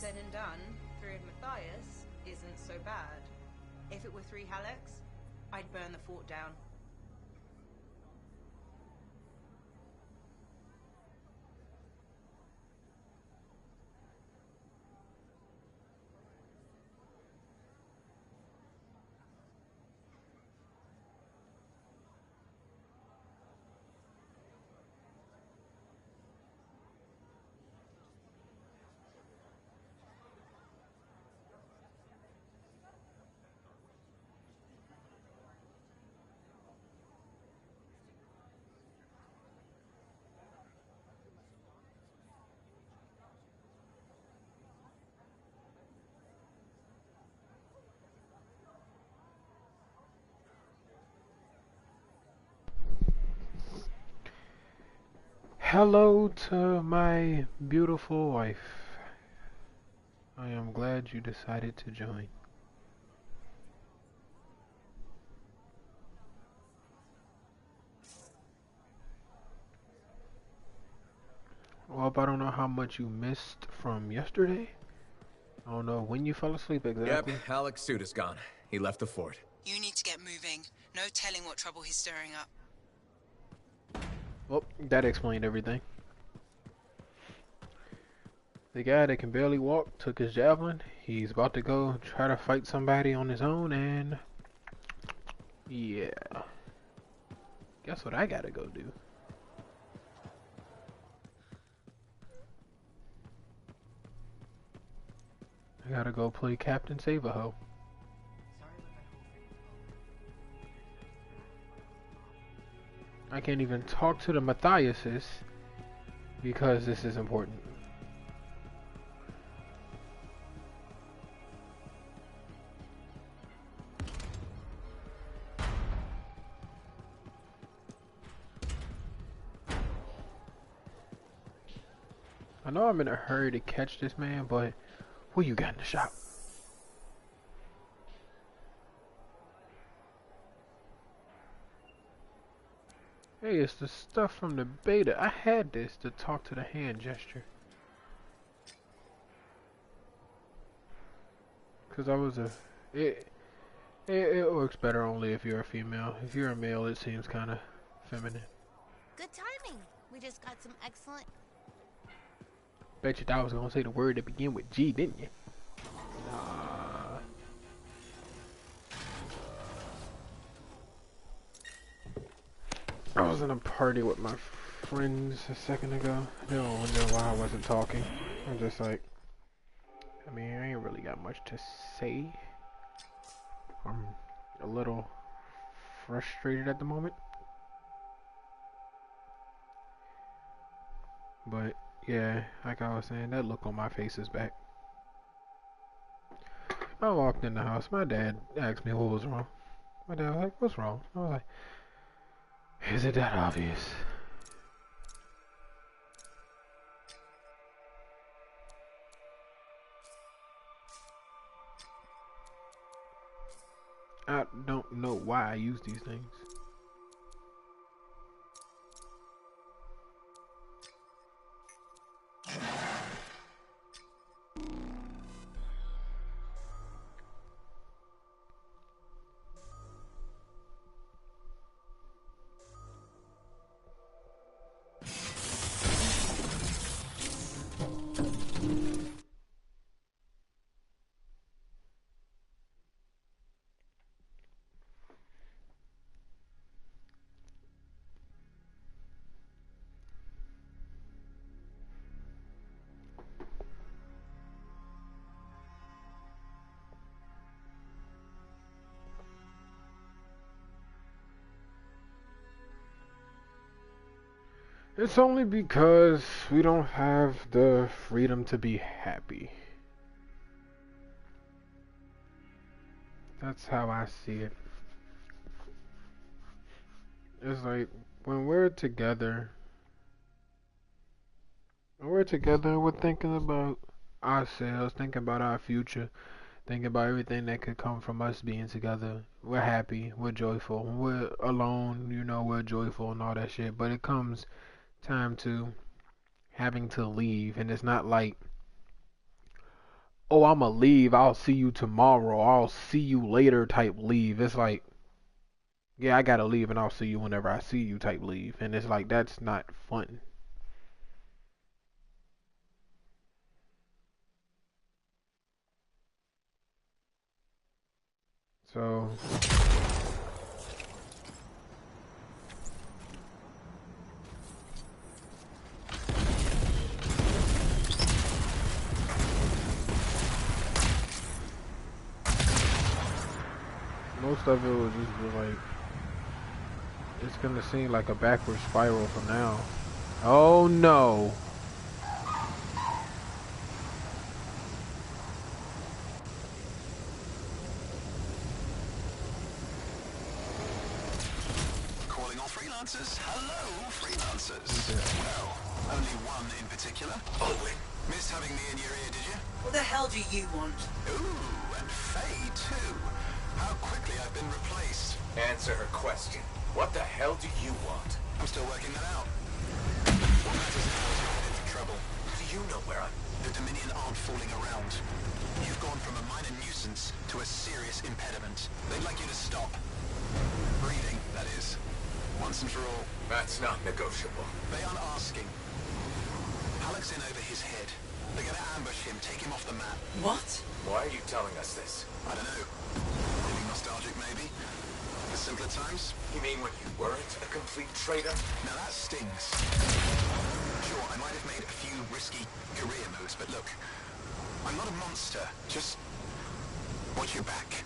said and done, 3 of Matthias isn't so bad. If it were 3 Halleck's, I'd burn the fort down. Hello to my beautiful wife. I am glad you decided to join. Well, I don't know how much you missed from yesterday. I don't know when you fell asleep Yep, exactly. Halleck's suit is gone. He left the fort. You need to get moving. No telling what trouble he's stirring up. Well, that explained everything. The guy that can barely walk took his javelin. He's about to go try to fight somebody on his own, and yeah. Guess what I gotta go do? I gotta go play Captain Save-A-Ho. I can't even talk to the Matthiases because this is important. I know I'm in a hurry to catch this man, but what you got in the shop? Hey, it's the stuff from the beta. I had this to talk to the hand gesture. Cause I was it works better only if you're a female. If you're a male, it seems kind of feminine. Good timing. We just got some excellent... Bet you thought I was gonna say the word that begin with G, didn't you? Nah. I was in a party with my friends a second ago. They don't wonder why I wasn't talking. I'm just like, I mean, I ain't really got much to say. I'm a little frustrated at the moment. But yeah, like I was saying, that look on my face is back. I walked in the house. My dad asked me what was wrong. My dad was like, "What's wrong?" I was like, "Is it that obvious?" I don't know why I use these things. It's only because we don't have the freedom to be happy. That's how I see it. It's like when we're thinking about ourselves, thinking about our future, thinking about everything that could come from us being together. We're happy, we're joyful. When we're alone, you know, we're joyful and all that shit. But it comes time to having to leave, and it's not like oh, I'ma leave, I'll see you tomorrow, I'll see you later type leave. It's like, yeah, I gotta leave and I'll see you whenever I see you type leave. And it's like, that's not fun. So most of it will just be like, it's gonna seem like a backward spiral from now. Oh no. Calling all freelancers. Hello, freelancers. Well, only one in particular. Oh, missed having me in your ear, did you? What the hell do you want? Ooh, and Faye too. How quickly I've been replaced. Answer her question. What the hell do you want? I'm still working that out. What matters now is you're headed for trouble. Do you know where I'm? The Dominion aren't fooling around. You've gone from a minor nuisance to a serious impediment. They'd like you to stop. Breathing, that is. Once and for all. That's not negotiable. They aren't asking. Halleck's in over his head. They're gonna ambush him, take him off the map. What? Why are you telling us this? I don't know. Feeling nostalgic, maybe? The simpler times? You mean when you weren't a complete traitor? Now that stings. Sure, I might have made a few risky career moves, but look, I'm not a monster. Just watch your back.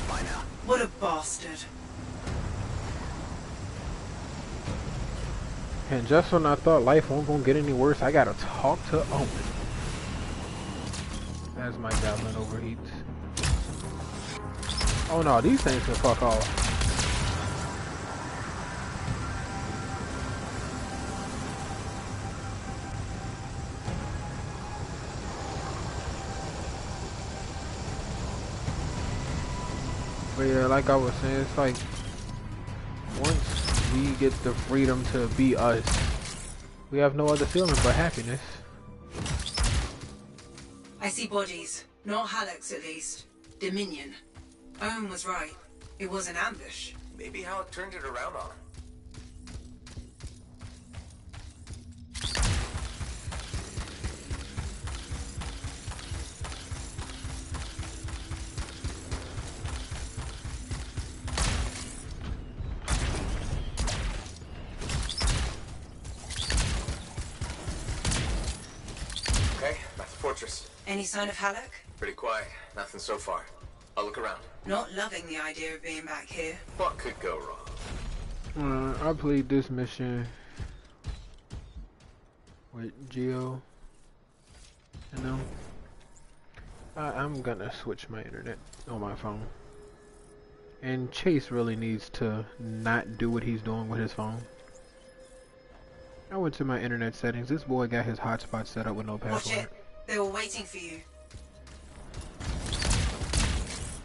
Bye now. What a bastard. And just when I thought life won't gonna get any worse, I gotta talk to Omen. As my goblin overheats. Oh no, these things can fuck off. But yeah, like I was saying, it's like once we get the freedom to be us, we have no other feeling but happiness. I see bodies. Not Halleck's, at least. Dominion. Owen was right. It was an ambush. Maybe Halleck turned it around on him. Okay, that's the fortress. Any sign of Halleck? Pretty quiet. Nothing so far. I'll look around. Not loving the idea of being back here. What could go wrong? I played this mission with Geo and them. I'm gonna switch my internet on my phone. And Chase really needs to not do what he's doing with his phone. I went to my internet settings. This boy got his hotspot set up with no password. Watch it. They were waiting for you.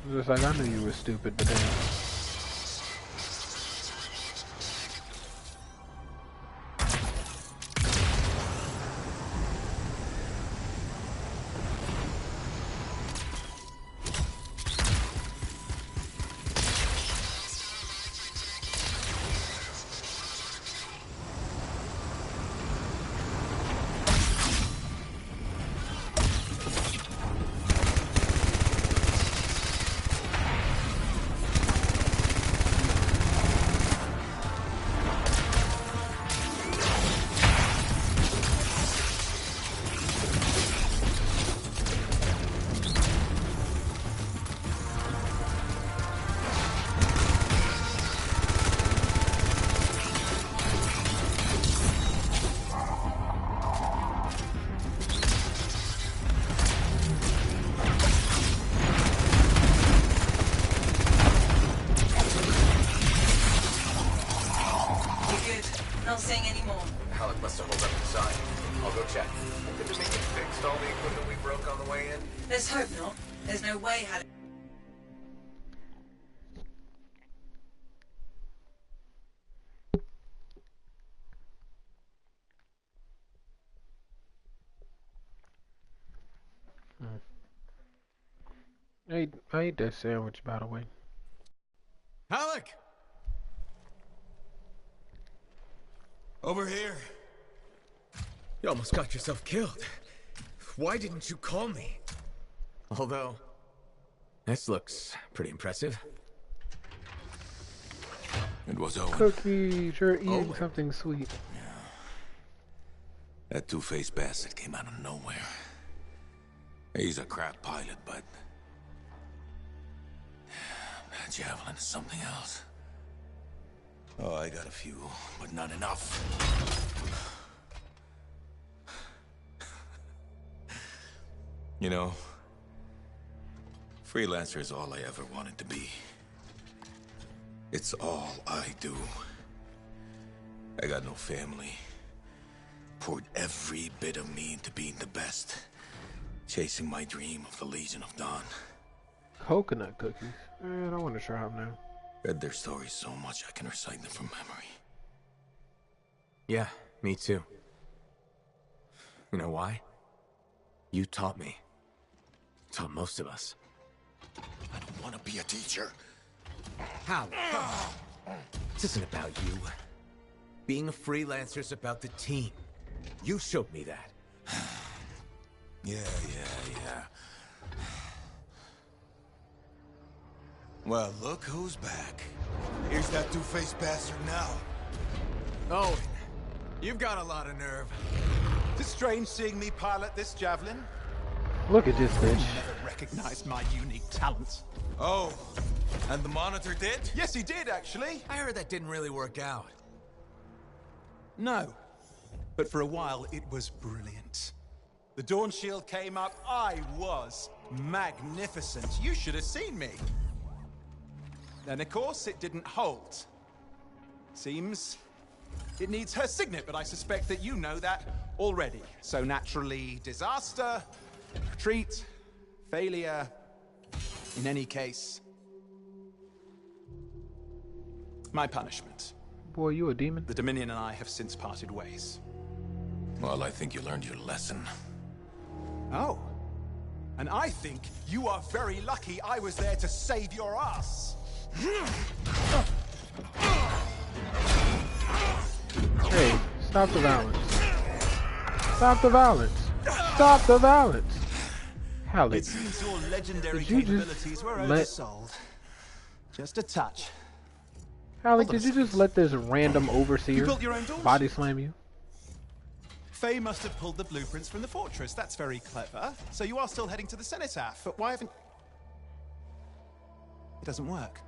I was just like, I knew you were stupid, but damn. Not saying any more. Halleck must have holed up inside. I'll go check. Did the Dominion fixed all the equipment we broke on the way in? Let's hope not. There's no way Halleck... I ate that sandwich, by the way. Alec! Over here. You almost got yourself killed. Why didn't you call me? Although, this looks pretty impressive. It was Owen. Cookies, you're eating Owen. something sweet. That two-faced bastard came out of nowhere. He's a crap pilot, but that javelin is something else. Oh, I got a few, but not enough. You know, freelancer is all I ever wanted to be. It's all I do. I got no family. Poured every bit of me into being the best. Chasing my dream of the Legion of Dawn. Coconut cookies. Man, I want to try them now. Read their stories so much I can recite them from memory. Yeah, me too. You know why? You taught me. Taught most of us. I don't want to be a teacher. How? This isn't about you. Being a freelancer's about the team. You showed me that. Yeah. Well, look who's back. Here's that two-faced bastard now. Oh, you've got a lot of nerve. It's strange seeing me pilot this javelin. Look at this bitch. Never recognized my unique talent. Oh, and the monitor did? Yes, he did, actually. I heard that didn't really work out. No. But for a while, it was brilliant. The Dawn Shield came up. I was magnificent. You should have seen me. Then, of course, it didn't hold. Seems it needs her signet, but I suspect that you know that already. So naturally, disaster, retreat, failure. In any case, my punishment. Boy, you a demon? The Dominion and I have since parted ways. Well, I think you learned your lesson. Oh. And I think you are very lucky I was there to save your ass. Hey, stop the violence. Stop the violence. Stop the violence. Halleck, It seems your legendary did you capabilities just were let- oversold. Just a touch. Halleck, Hold on did a you just second. let this random overseer You built your own doors? body slam you? Faye must have pulled the blueprints from the fortress. That's very clever. So you are still heading to the Cenotaph, but why haven't... It doesn't work.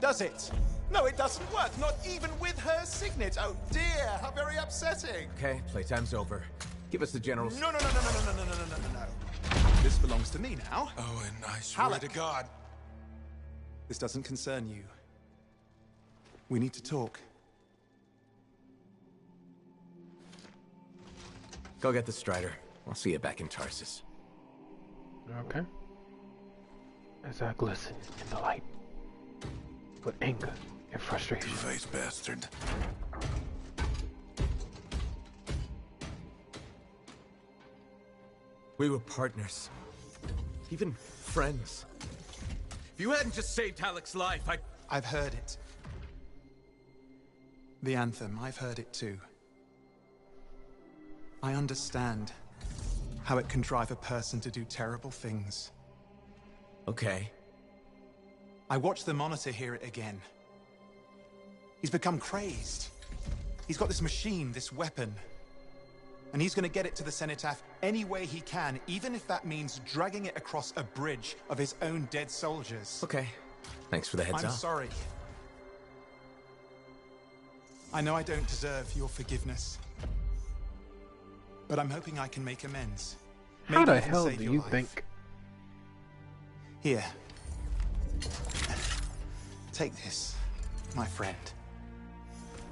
Does it? No, it doesn't work. Not even with her signet. Oh dear, how very upsetting. Okay, playtime's over. Give us the general... No. This belongs to me now. Oh, and I swear Halleck. to God. This doesn't concern you. We need to talk. Go get the Strider. I'll see you back in Tarsus. Okay. As I glisten in the light with anger and frustration. Two-faced bastard. We were partners. Even friends. If you hadn't just saved Halleck's life, I've heard it. The anthem, I've heard it too. I understand how it can drive a person to do terrible things. Okay. I watched the Monitor hear it again. He's become crazed. He's got this machine, this weapon. And he's gonna get it to the Cenotaph any way he can, even if that means dragging it across a bridge of his own dead soldiers. Okay. Thanks for the heads I'm up. sorry. I know I don't deserve your forgiveness. But I'm hoping I can make amends. How Maybe the even hell save do your you life. think? Here. Take this, my friend.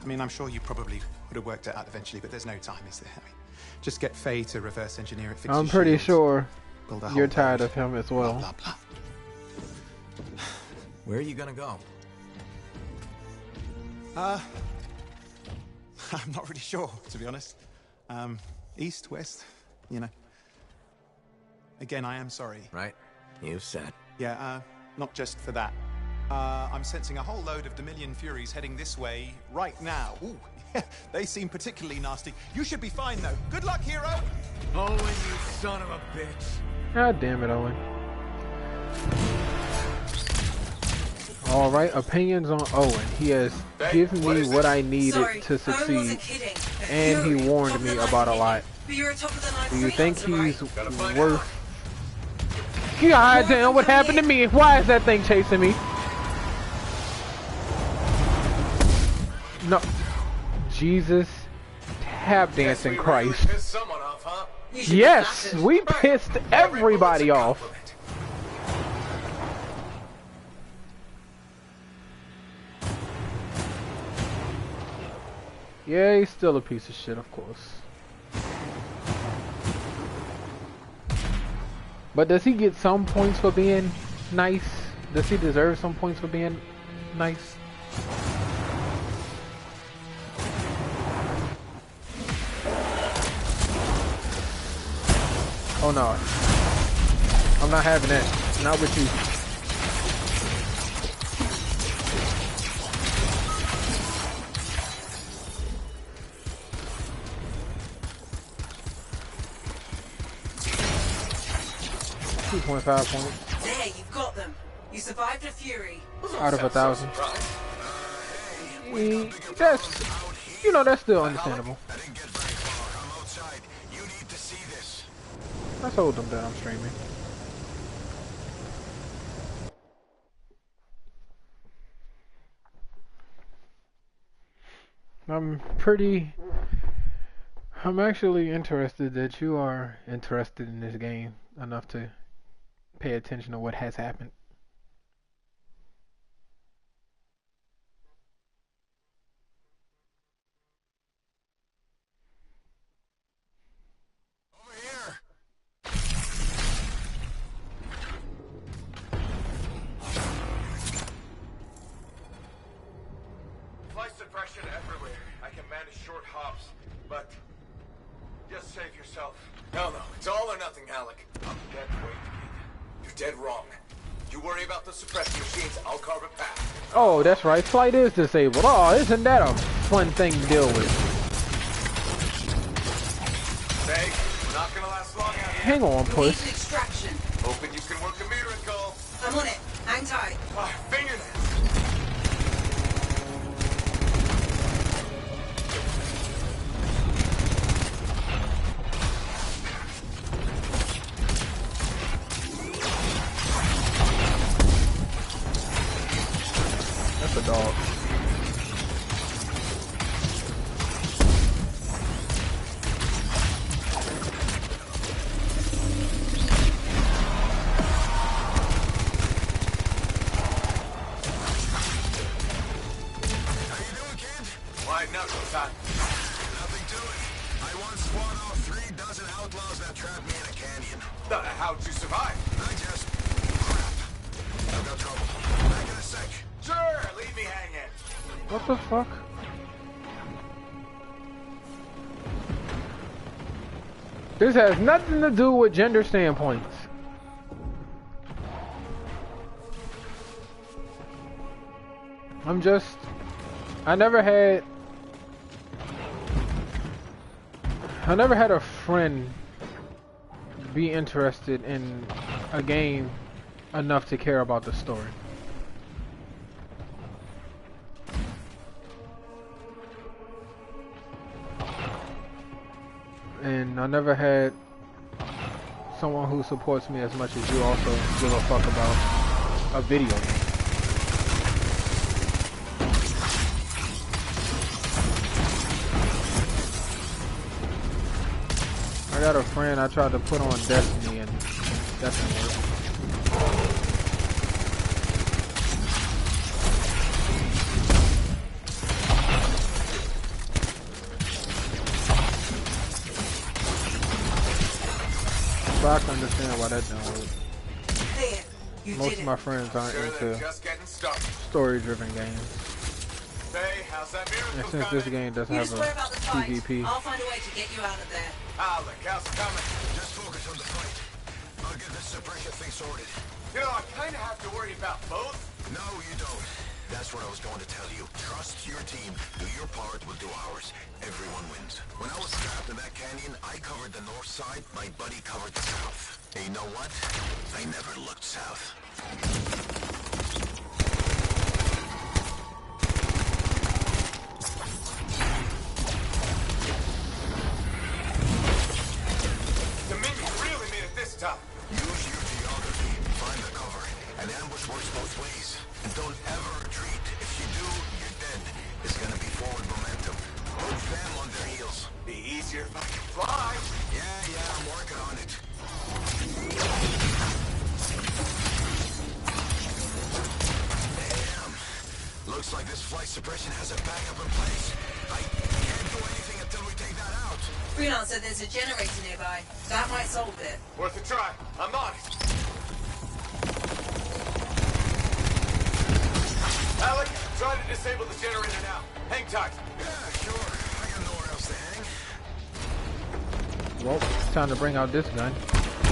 I mean, I'm sure you probably would have worked it out eventually, but there's no time, is there? I mean, just get Faye to reverse engineer it, fix I'm your pretty shields, sure build a you're whole tired boat, of him as blah, well. blah, blah. Where are you gonna go? I'm not really sure, to be honest. East, west, you know. Again, I am sorry. Right? You said. Yeah, not just for that. I'm sensing a whole load of Dominion Furies heading this way right now. Ooh, they seem particularly nasty. You should be fine, though. Good luck, hero! Owen, you son of a bitch. God damn it, Owen. Alright, opinions on Owen. He has given me what I needed to succeed. And he warned me about a lot. Do you think he's worth... God damn, what happened to me? Why is that thing chasing me? No. Jesus. Tap dancing Christ. Yes, we pissed everybody off. Yeah, he's still a piece of shit, of course. But does he get some points for being nice? Does he deserve some points for being nice? Oh no. I'm not having that. Not with you. .5 points. There, you've got them. You survived a Fury. Out of 1,000. That's, you know, that's still understandable. I told them that I'm streaming. I'm actually interested that you are interested in this game enough to pay attention to what has happened. Over here. Flight suppression everywhere. I can manage short hops, but just save yourself. No, it's all or nothing, Alec. I'm dead weight, kid. You're dead wrong. You worry about the suppression machines, I'll carve a path. Oh, that's right. Flight is disabled. Oh, isn't that a fun thing to deal with? Say, we're not gonna last long out here. Hang on, Need puss. an extraction. Hoping you can work a miracle. I'm on it. Hang tight. Fingernails. That's a dog. Wide knuckles, huh? Nothing to it. I once fought off 3 dozen outlaws that trapped me in a canyon. How'd you survive? I just... crap. I've got trouble. Back in a sec. Sure, leave me hanging. What the fuck? This has nothing to do with gender standpoints. I never had a friend be interested in a game enough to care about the story. And I never had someone who supports me as much as you also give a fuck about a video game. I got a friend I tried to put on Destiny and that didn't work. So I can understand why that didn't work. There, you Most did of it. my friends aren't Sure, they're into just getting started. story-driven games. Say, how's that miracle And since this game doesn't You have just a worry about the fight. PvP, I'll find a way to get you out of there. Alec, how's it coming? Just focus on the fight. I'll get this suppression thing sorted. You know, I kind of have to worry about both. No, you don't. That's what I was going to tell you. Trust your team. Do your part, we'll do ours. Everyone wins. When I was trapped in that canyon, I covered the north side, my buddy covered the south. And you know what? I never looked south. The minion really made it this tough. Use your geography. Find the cover. An ambush works both ways. And don't ever retreat. If you do, you're dead. It's gonna be forward momentum. Move them on their heels. Be easier if I could fly. Yeah, I'm working on it. Damn. Looks like this flight suppression has a backup in place. I can't do anything until we take that out. Freelancer, there's a generator nearby. That might solve it. Worth a try. I'm on it. Alec, try to disable the generator now. Hang tight. Yeah, sure. I got nowhere else to hang. Well, it's time to bring out this gun.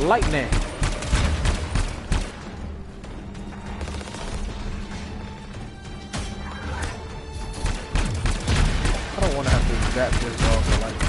Lightning! I don't want to have to zap this dog for lightning.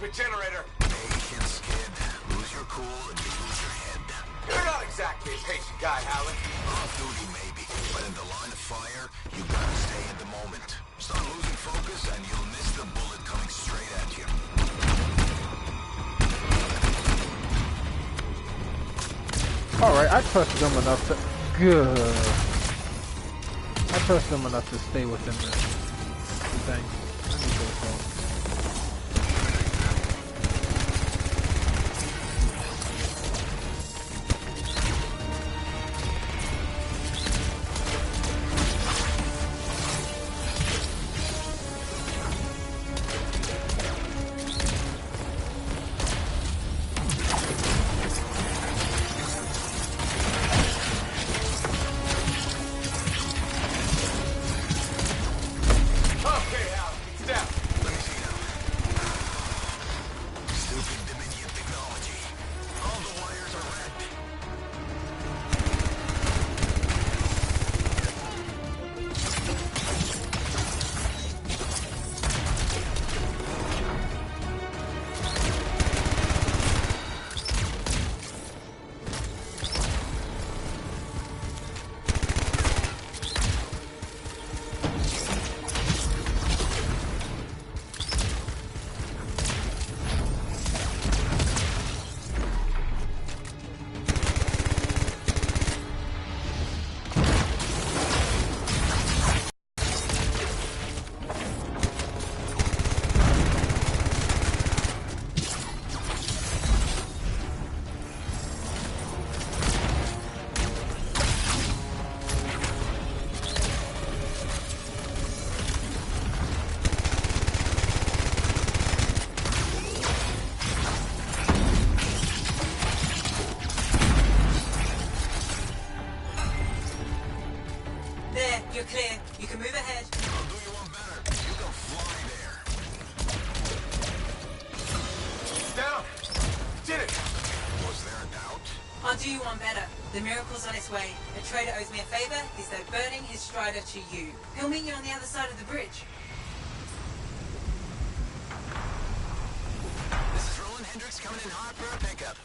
Generator. Patience, kid. Lose your cool and you lose your head. You're not exactly a patient guy, Alec. Off duty, maybe, but in the line of fire, you gotta stay in the moment. Start losing focus and you'll miss the bullet coming straight at you. Alright, I trust them enough to... Good. I trust them enough to stay within the thing. I need to go. You're clear. You can move ahead. I'll do you one better. You can fly there. Down! Did it! Was there a doubt? I'll do you one better. The miracle's on its way. A trader owes me a favor. He's though burning his strider to you. He'll meet you on the other side of the bridge. This is Roland Hendricks coming in hot for a pickup.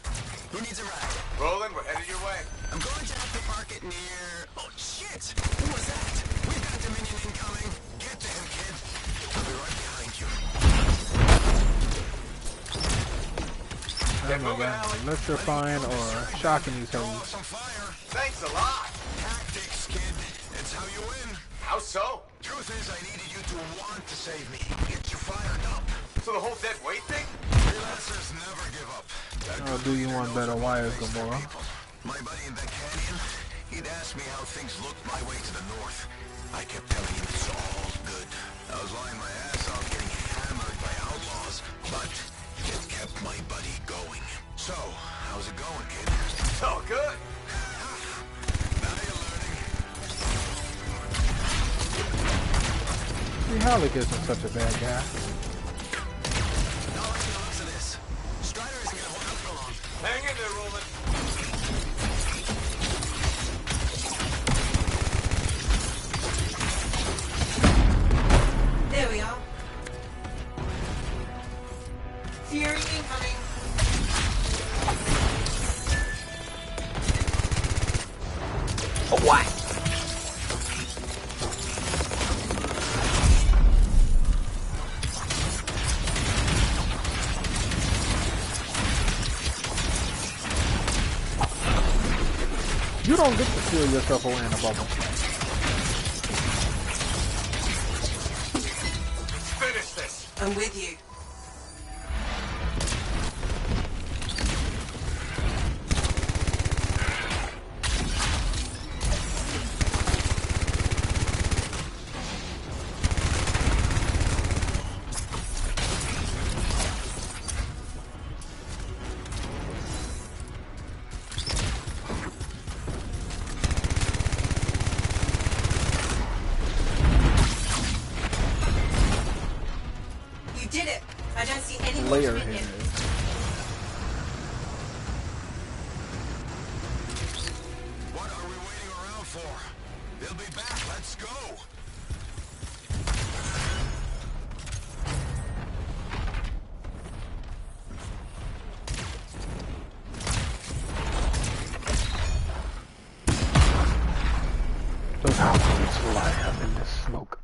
Who needs a ride? Roland, we're headed your way. I'm going to have to park it near... Oh, shit! Who was that? We've got Dominion incoming. Get to him, kid. I'll be right behind you. Oh my god, electrifying or shocking these hoes. Some fire. Thanks a lot. Tactics, kid. It's how you win. How so? Truth is, I needed you to want to save me. Get you fired up. So the whole dead weight thing? Freelancers never give up. I'll do you one better. Why is Gamora? My buddy in that canyon, he'd asked me how things looked my way to the north. I kept telling him it's all good. I was lying my ass off getting hammered by outlaws, but it kept my buddy going. So, how's it going, kid? It's all good. Now you're learning. See, Halleck isn't such a bad guy. Now let's get loose of this. Strider isn't gonna hold up for long. Hang in there, Roland. There we are. Fury incoming. What? You don't get to seal yourself away in a bubble. Finish this. I'm with you. You did it. I don't see any more Layer to it here. yet. What are we waiting around for? They'll be back. Let's go. Those houses light up in the smoke.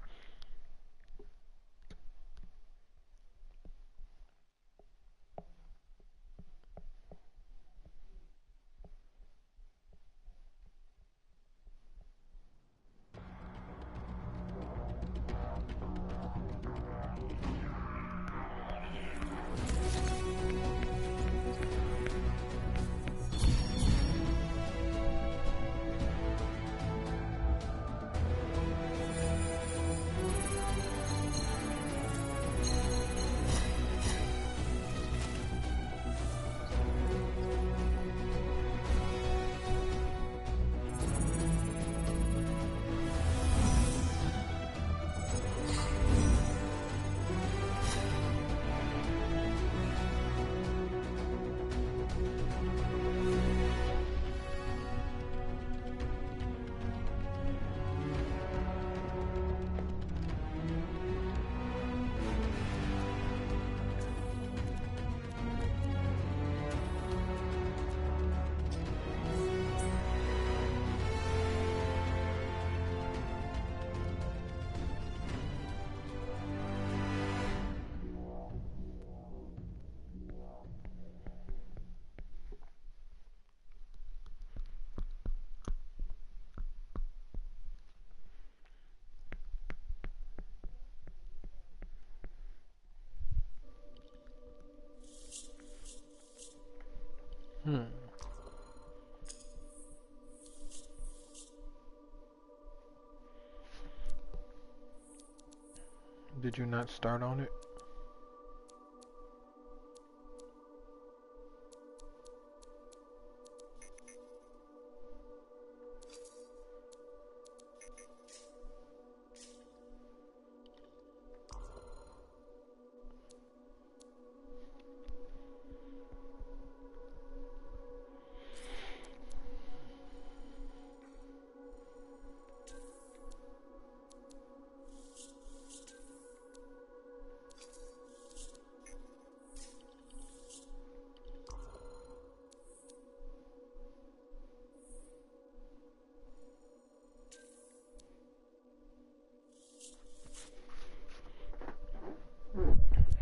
Did you not start on it?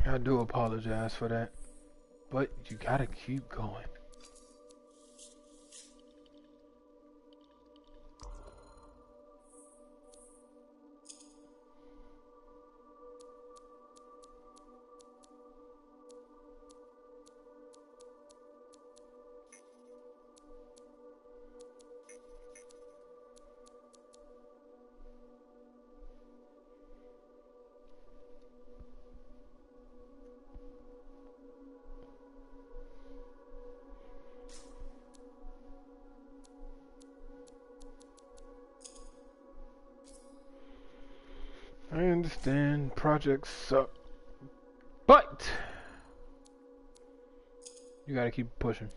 I do apologize for that, but you gotta keep going. I understand projects suck, but you gotta keep pushing.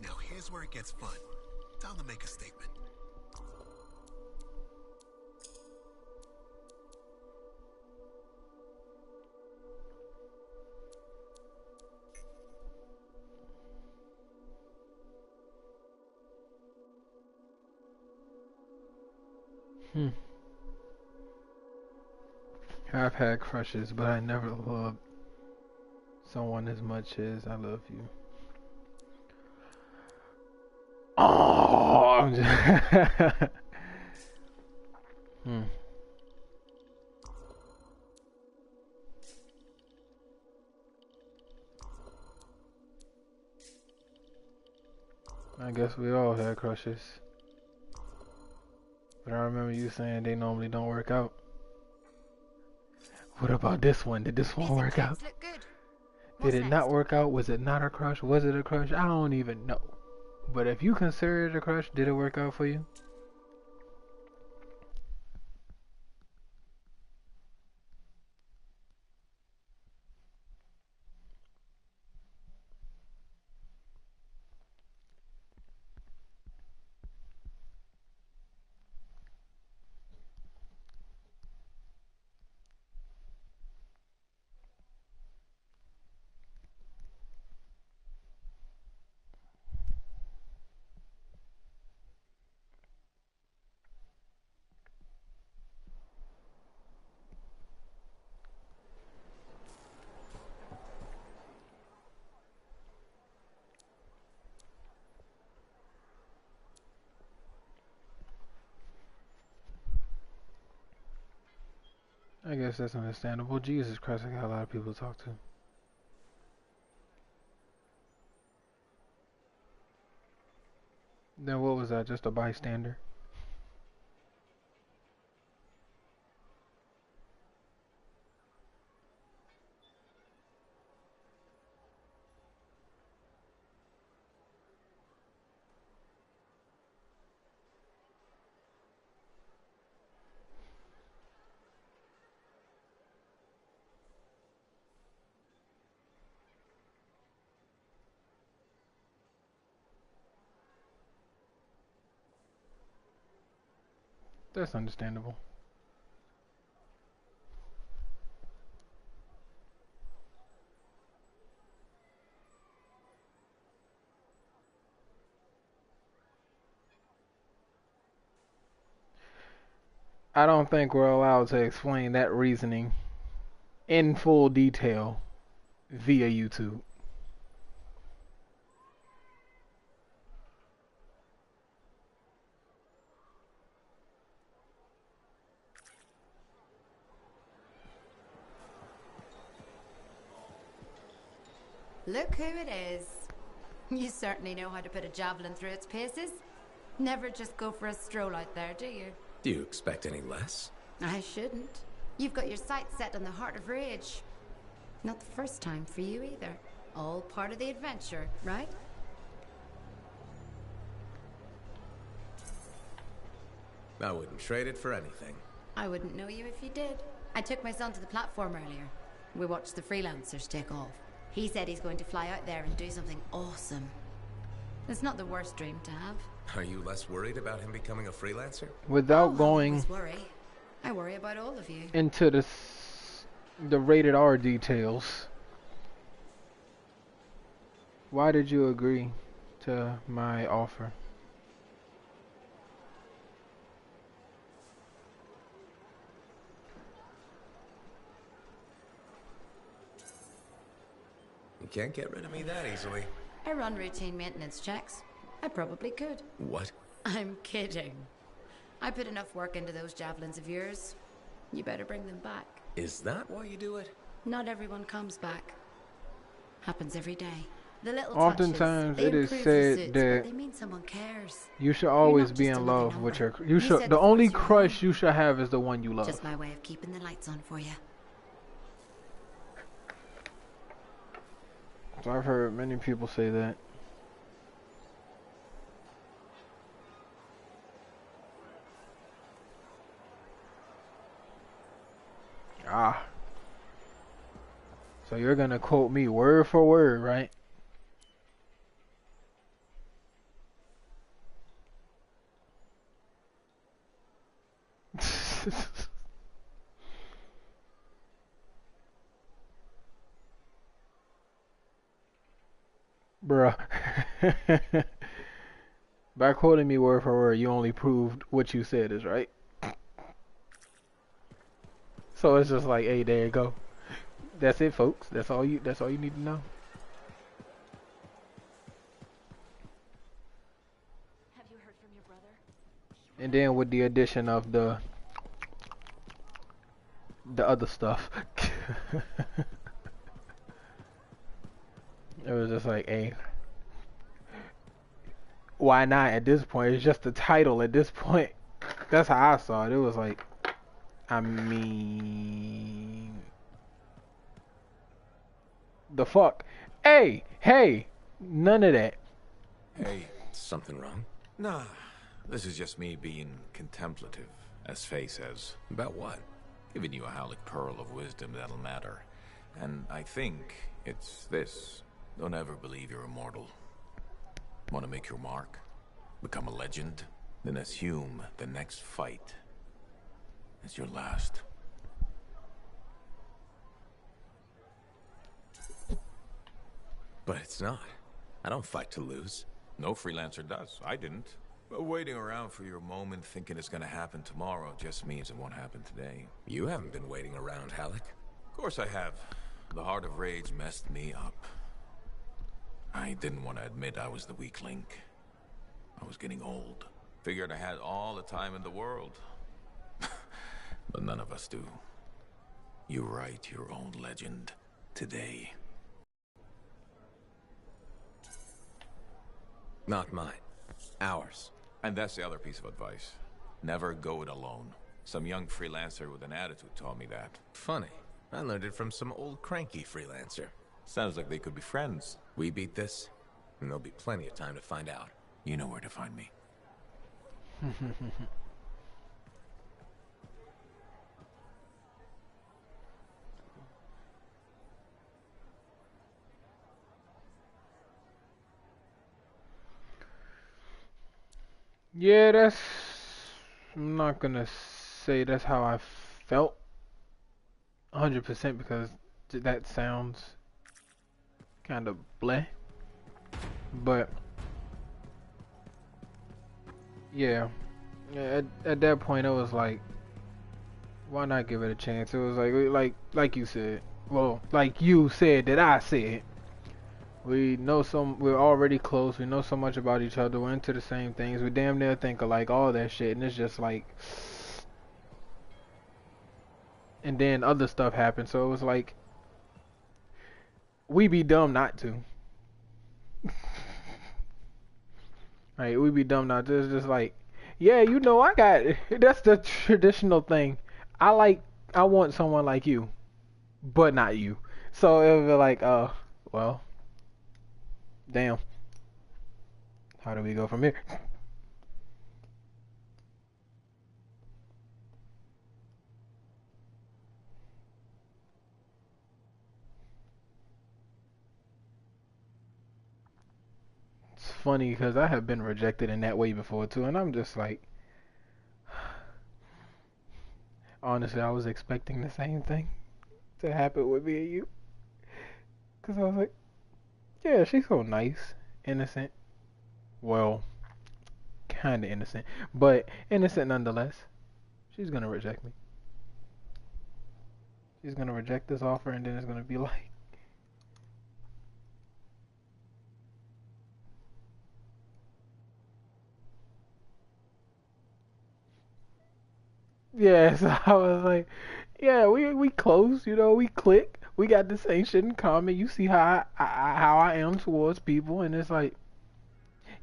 Now here's where it gets fun. Time to make a statement. I've had crushes, but I never loved someone as much as I love you. Oh, I'm just I guess we all had crushes. But I remember you saying they normally don't work out. What about this one? Did this one work out? Look good. Did it not work out? Was it not a crush? Was it a crush? I don't even know. But if you consider it a crush, did it work out for you? I guess that's understandable. Jesus Christ, I got a lot of people to talk to. Then what was that? Just a bystander? That's understandable. I don't think we're allowed to explain that reasoning in full detail via YouTube. Look who it is. You certainly know how to put a javelin through its paces. Never just go for a stroll out there, do you? Do you expect any less? I shouldn't. You've got your sights set on the heart of Rage. Not the first time for you either. All part of the adventure, right? I wouldn't trade it for anything. I wouldn't know you if you did. I took my son to the platform earlier. We watched the freelancers take off. He said he's going to fly out there and do something awesome. It's not the worst dream to have. Are you less worried about him becoming a freelancer? Without going I worry about all of you. into the rated R details, why did you agree to my offer? You can't get rid of me that easily. I run routine maintenance checks. I probably could. What? I'm kidding. I put enough work into those javelins of yours. You better bring them back. Is that why you do it? Not everyone comes back. Happens every day. The little Oftentimes, touches, they it is improve the said suits, that but they mean someone cares. you should You're always not be just in another love with number. your. You should. said The before only it's your crush home. you should have is the one you love. Just my way of keeping the lights on for you. So I've heard many people say that. Ah. So you're gonna quote me word for word, right? Bruh. By quoting me word for word, you only proved what you said is right. So it's just like, hey, there you go. That's it, folks. That's all you need to know. Have you heard from your brother? And then with the addition of the other stuff. It was just like, hey, why not at this point? It's just the title at this point. That's how I saw it. It was like, I mean, the fuck? Hey, none of that. Hey, Something wrong? nah. This is just me being contemplative, as Faye says. About what? Giving you a Halleck pearl of wisdom that'll matter. And I think it's this. Don't ever believe you're immortal. Want to make your mark? Become a legend? Then assume the next fight is your last. But it's not. I don't fight to lose. No freelancer does. I didn't. But waiting around for your moment thinking it's gonna happen tomorrow just means it won't happen today. You haven't been waiting around, Halleck. Of course I have. The Heart of Rage messed me up. I didn't want to admit I was the weak link. I was getting old. Figured I had all the time in the world. But none of us do. You write your own legend today. Not mine. Ours. And that's the other piece of advice. Never go it alone. Some young freelancer with an attitude taught me that. Funny. I learned it from some old cranky freelancer. Sounds like they could be friends. We beat this, and there'll be plenty of time to find out. You know where to find me. Yeah, I'm not gonna say that's how I felt 100% because that sounds kind of bleh. But yeah, at that point it was like, why not give it a chance? It was like you said. Well, like you said that I said. We're already close. We know so much about each other. We're into the same things. We damn near think alike, all that shit. And it's just like, and then other stuff happened. So it was like, we be dumb not to. Right? We be dumb not to. It's just like, yeah, you know, that's the traditional thing. I want someone like you, but not you. So it would be like, well, damn. How do we go from here? It's funny because I have been rejected in that way before too, and I'm just like, honestly, I was expecting the same thing to happen with me and you. Because I was like, yeah, she's so nice, innocent. Well, kind of innocent, but innocent nonetheless. She's gonna reject me. She's gonna reject this offer, and then it's gonna be like, yeah. So I was like, Yeah, we close, you know, we click. We got the same shit in common. You see how I am towards people, and it's like,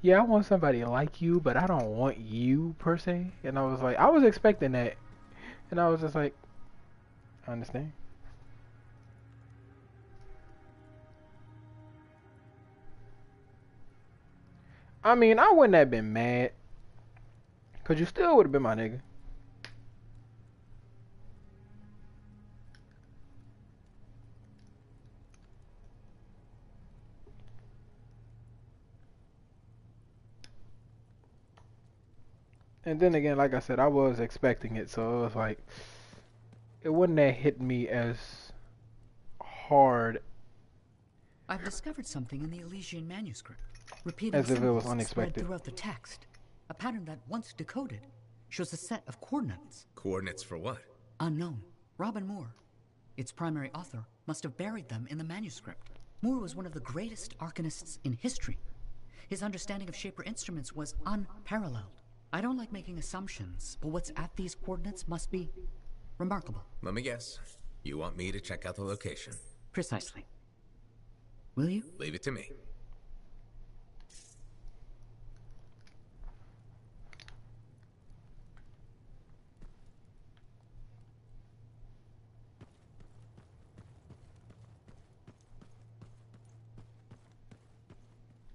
yeah, I want somebody like you, but I don't want you per se. And I was like, I was expecting that, and I was just like, I understand. I mean, I wouldn't have been mad, cause you still would have been my nigga. And then again, like I said, I was expecting it, so it was like, it wouldn't have hit me as hard I've discovered something in the Elysian manuscript. Repeating as if it was symbols spread unexpected. throughout the text. A pattern that, once decoded, shows a set of coordinates. Coordinates for what? Unknown. Robin Moore, its primary author, must have buried them in the manuscript. Moore was one of the greatest arcanists in history. His understanding of Shaper instruments was unparalleled. I don't like making assumptions, but what's at these coordinates must be remarkable. Let me guess. You want me to check out the location? Precisely. Will you? Leave it to me.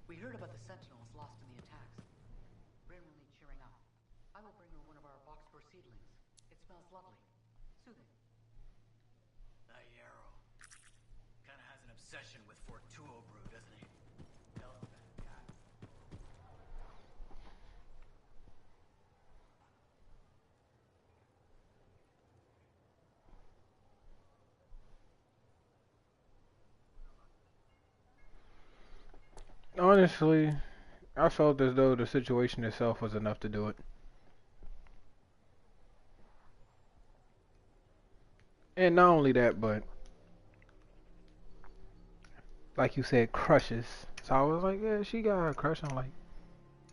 We heard about the Sentinels lost in the attacks. Bryn will need cheering up. I will bring her one of our boxbur seedlings. It smells lovely. Soothing. That Yarrow kind of has an obsession with Fortuo brew, doesn't he? Tells that guy. Honestly, I felt as though the situation itself was enough to do it. And not only that, but like you said, crushes. So I was like, yeah, she got a crush on like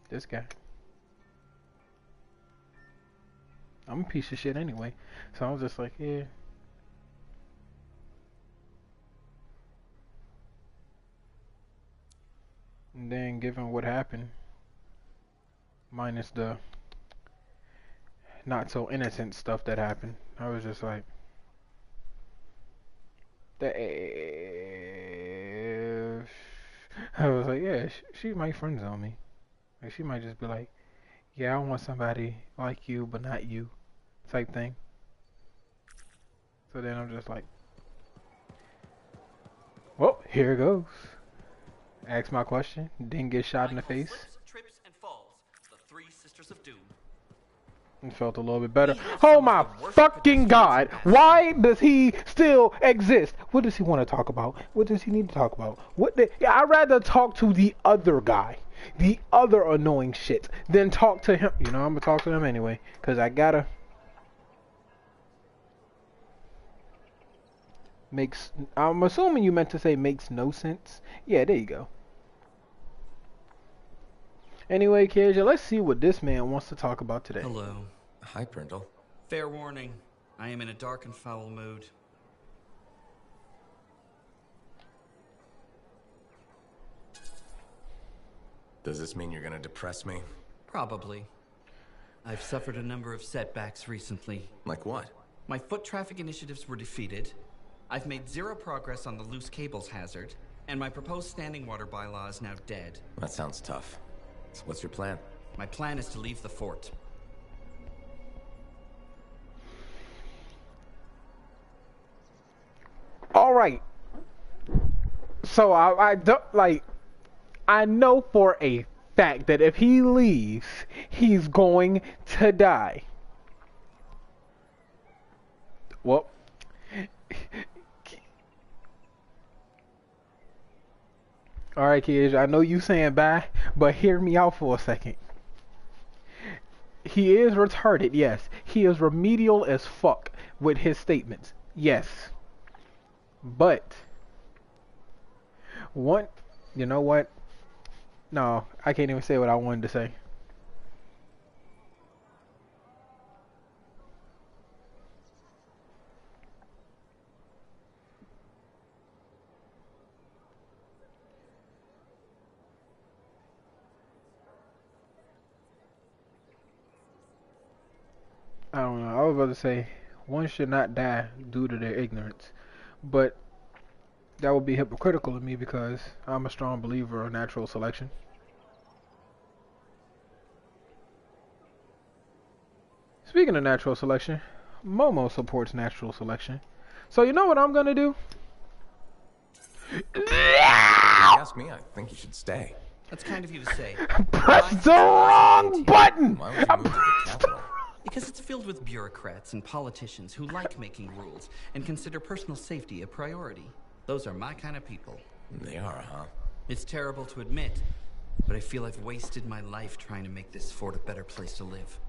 this guy. I'm a piece of shit anyway. So I was just like, yeah. And then given what happened, minus the not so innocent stuff that happened, I was just like, I was like, yeah, she might friend zone me. Like she might just be like, yeah, I want somebody like you, but not you, type thing. So then I'm just like, well, here it goes. Ask my question, didn't get shot in the face. Trips and falls. The three sisters of doom. And felt a little bit better. Oh my fucking god! Why does he still exist? What does he want to talk about? What does he need to talk about? Yeah, I'd rather talk to the other guy, the other annoying shit, than talk to him. You know, I'm gonna talk to him anyway, cause I gotta. I'm assuming you meant to say makes no sense. Yeah, there you go. Anyway, Kaja, let's see what this man wants to talk about today. Hello. Hi, Brindle. Fair warning, I am in a dark and foul mood. Does this mean you're gonna depress me? Probably. I've suffered a number of setbacks recently. Like what? My foot traffic initiatives were defeated. I've made zero progress on the loose cables hazard, and my proposed standing water bylaw is now dead. That sounds tough. So what's your plan? My plan is to leave the fort. All right. So I don't like. I know for a fact that if he leaves, he's going to die. Well. All right, kids. I know you saying bye, but hear me out for a second. He is retarded, yes. He is remedial as fuck with his statements, yes. But you know what? No, I can't even say what I wanted to say. I don't know. I was about to say one should not die due to their ignorance, but that would be hypocritical of me because I'm a strong believer of natural selection. Speaking of natural selection, Momo supports natural selection. So you know what I'm gonna do? If you ask me, I think you should stay. That's kind of you to say. Press the wrong button! Why would you move to the capital? Because it's filled with bureaucrats and politicians who like making rules and consider personal safety a priority. Those are my kind of people. They are, huh? It's terrible to admit, but I feel I've wasted my life trying to make this fort a better place to live.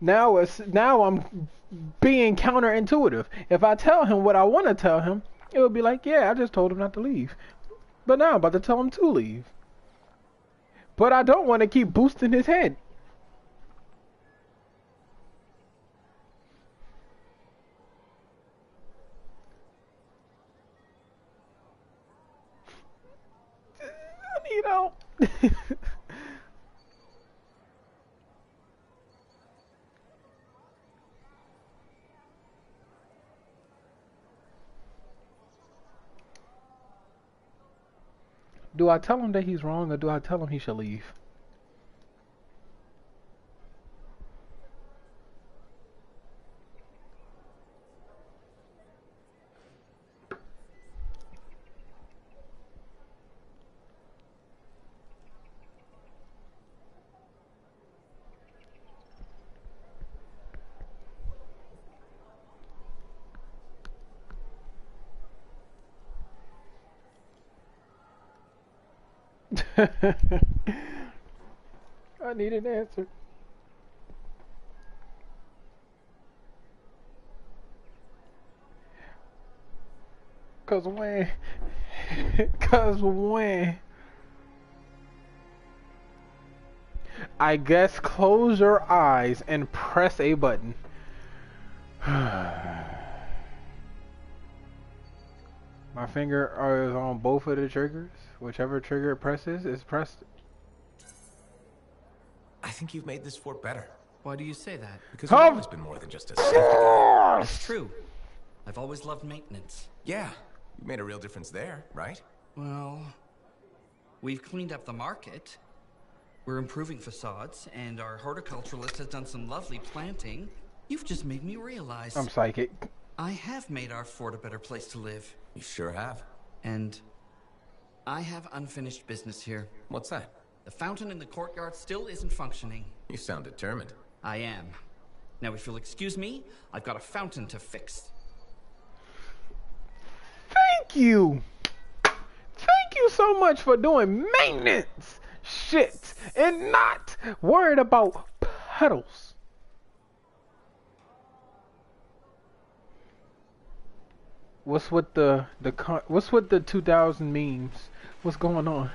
Now I'm being counterintuitive. If I tell him what I want to tell him, it would be like, yeah, I just told him not to leave. But now I'm about to tell him to leave. But I don't want to keep boosting his head. I need help. Do I tell him that he's wrong or do I tell him he should leave? I need an answer. Cause when I guess close your eyes and press a button. My finger is on both of the triggers. Whichever trigger it presses is pressed. I think you've made this fort better. Why do you say that? Because you've always been more than just a safety guy. It's true. I've always loved maintenance. Yeah, you made a real difference there, right? Well, we've cleaned up the market. We're improving facades, and our horticulturalist has done some lovely planting. You've just made me realize... I'm psychic. I have made our fort a better place to live. You sure have. And I have unfinished business here. What's that? The fountain in the courtyard still isn't functioning. You sound determined. I am. Now, if you'll excuse me, I've got a fountain to fix. Thank you! Thank you so much for doing maintenance shit and not worried about puddles. What's with the 2000 memes? What's going on?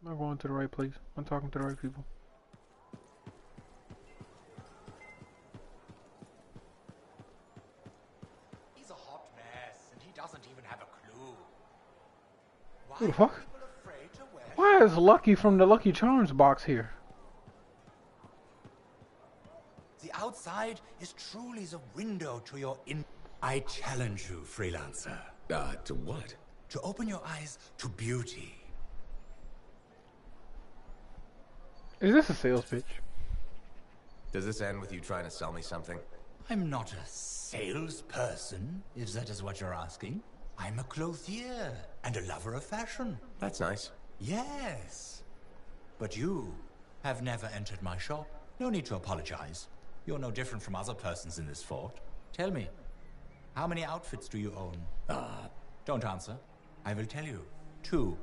Am I going to the right place? I'm talking to the right people. He's a hot mess, and he doesn't even have a clue. Who the fuck? Why is Lucky from the Lucky Charms box here? The outside is truly the window to your I challenge you, freelancer. To what? To open your eyes to beauty. Is this a sales pitch? Does this end with you trying to sell me something? I'm not a salesperson, if that is what you're asking. I'm a clothier and a lover of fashion. That's nice. Yes. But you have never entered my shop. No need to apologize. You're no different from other persons in this fort. Tell me, how many outfits do you own? Don't answer. I will tell you. 2.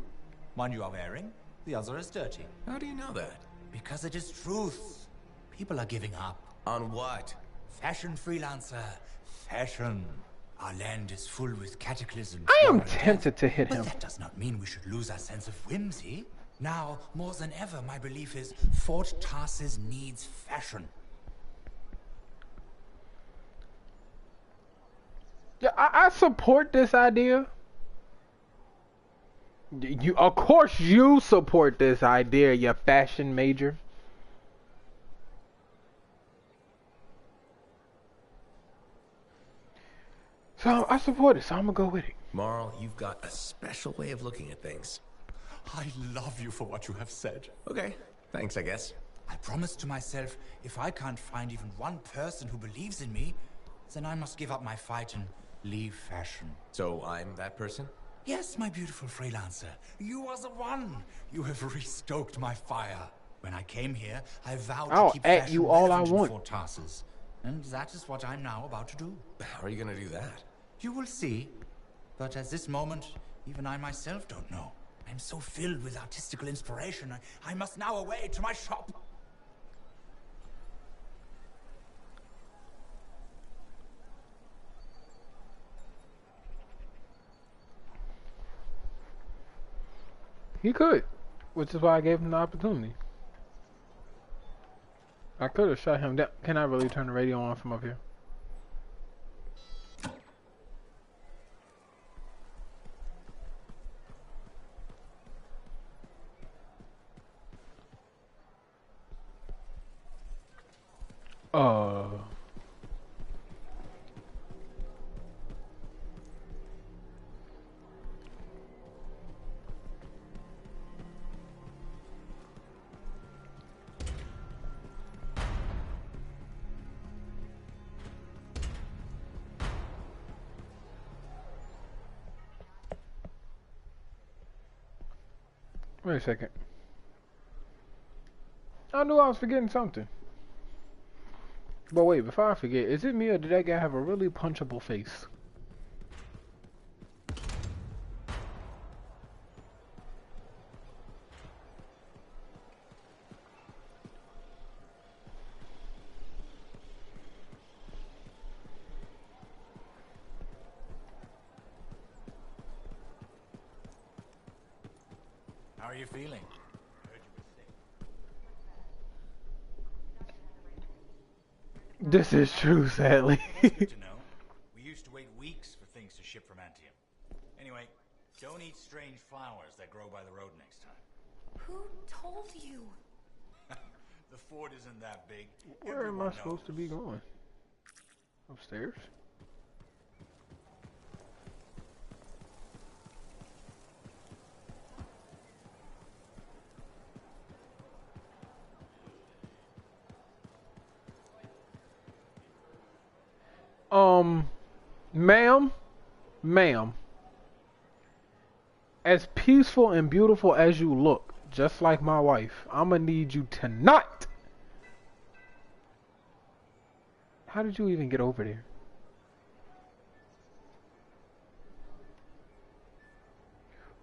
One you are wearing, the other is dirty. How do you know that? Because it is truth. People are giving up. On what? Fashion, freelancer. Fashion. Our land is full with cataclysms. I am war and tempted death. to hit him. But that does not mean we should lose our sense of whimsy. Now, more than ever, my belief is Fort Tarsis needs fashion. Yeah, I support this idea. Of course, you support this idea, you fashion major. So I support it, so I'm gonna go with it. Marl, you've got a special way of looking at things. I love you for what you have said. Okay, thanks, I guess. I promised to myself, if I can't find even one person who believes in me, then I must give up my fight and leave fashion. So I'm that person? Yes, my beautiful freelancer. You are the one. You have restoked my fire. When I came here, I vowed I'll to keep at fashion you all I relevant in want. Fort Tarsis. And that is what I'm now about to do. How are you gonna do that? You will see. But at this moment, even I myself don't know. I'm so filled with artistical inspiration, I must now away to my shop. He could, which is why I gave him the opportunity. I could have shut him down. Can I really turn the radio on from up here? Wait a second. I knew I was forgetting something. But wait, before I forget, is it me or did that guy have a really punchable face? How are you feeling? This is true, sadly. Good to know. We used to wait weeks for things to ship from Antium. Anyway, don't eat strange flowers that grow by the road next time. Who told you? The fort isn't that big. Where am I supposed to be going? Upstairs? Ma'am, as peaceful and beautiful as you look, just like my wife, I'm gonna need you tonight. How did you even get over there?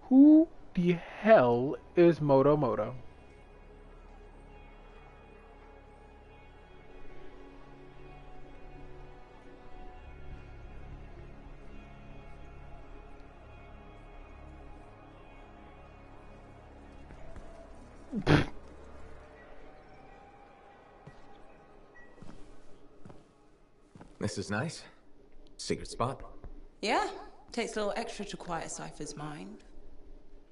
Who the hell is Moto Moto? This is nice. Secret spot. Yeah, takes a little extra to quiet Cypher's mind.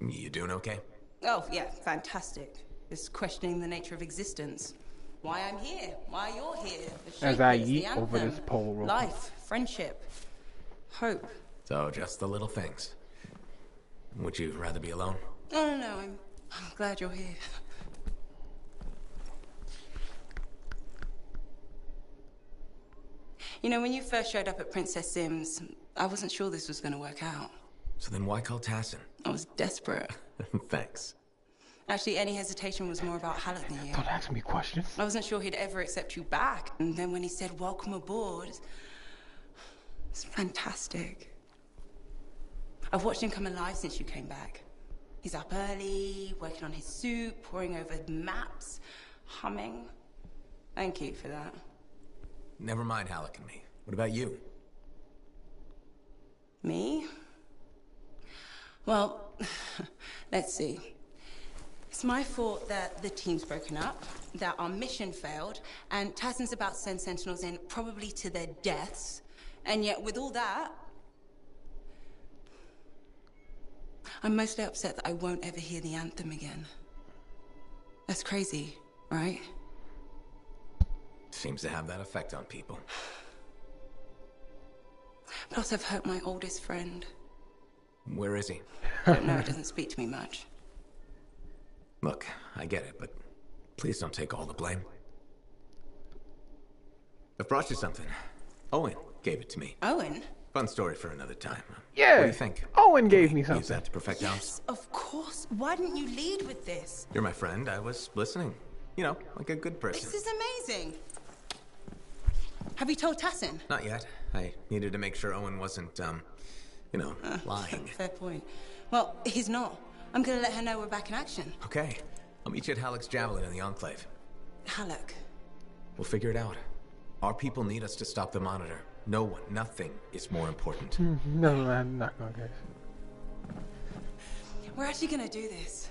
You doing okay? Oh, yeah, fantastic. Just questioning the nature of existence. Why I'm here, why you're here. The As I shapers, eat the over anthem, this pole real life, friendship, hope. So, just the little things. Would you rather be alone? No, I'm glad you're here. You know, when you first showed up at Princess Sim's, I wasn't sure this was going to work out. So then why call Tassin? I was desperate. Thanks. Actually, any hesitation was more about Halleck than you. Don't ask me questions. I wasn't sure he'd ever accept you back. And then when he said, welcome aboard, it's fantastic. I've watched him come alive since you came back. He's up early, working on his suit, poring over maps, humming. Thank you for that. Never mind Halleck and me. What about you? Me? Well, let's see. It's my fault that the team's broken up, that our mission failed, and Tassin's about to send Sentinels in, probably to their deaths. And yet, with all that, I'm mostly upset that I won't ever hear the anthem again. That's crazy, right? Seems to have that effect on people. Plus, I've hurt my oldest friend. Where is he? I don't know, he doesn't speak to me much. Look, I get it, but please don't take all the blame. I've brought you something. Owen gave it to me. Owen? Fun story for another time. Yeah. What do you think? Owen gave me Use something. that to perfect ours? Yes, of course. Why didn't you lead with this? You're my friend. I was listening. You know, like a good person. This is amazing. Have you told Tassin? Not yet. I needed to make sure Owen wasn't, you know, lying. Fair point. Well, he's not. I'm gonna let her know we're back in action. Okay. I'll meet you at Halleck's Javelin in the Enclave. Halleck. We'll figure it out. Our people need us to stop the Monitor. No one, nothing is more important. No, I'm not gonna guess. We're actually gonna do this.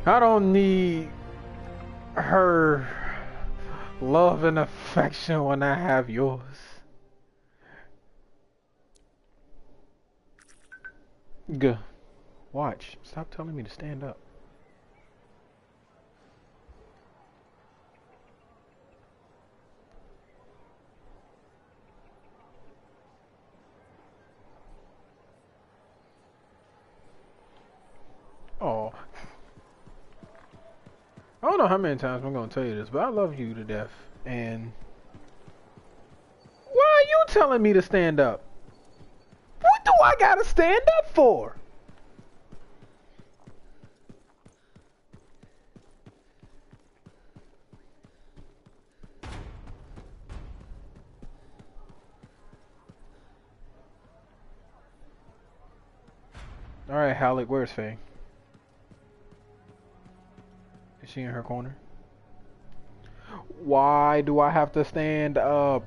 I don't need her love and affection when I have yours. Good. Watch. Stop telling me to stand up. Oh. I don't know how many times I'm gonna tell you this, but I love you to death. And why are you telling me to stand up? What do I gotta stand up for? Alright, Halleck, where's Faye? Is she in her corner? Why do I have to stand up?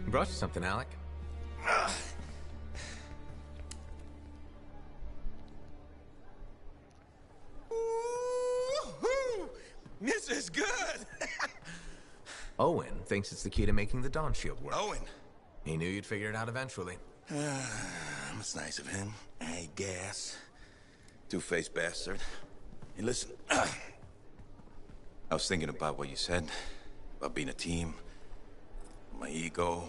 Brought you something, Alec. This is good! Owen thinks it's the key to making the Dawn Shield work. Owen! He knew you'd figure it out eventually. That's nice of him, I guess. Two-faced bastard. Hey, listen. I was thinking about what you said, about being a team, my ego.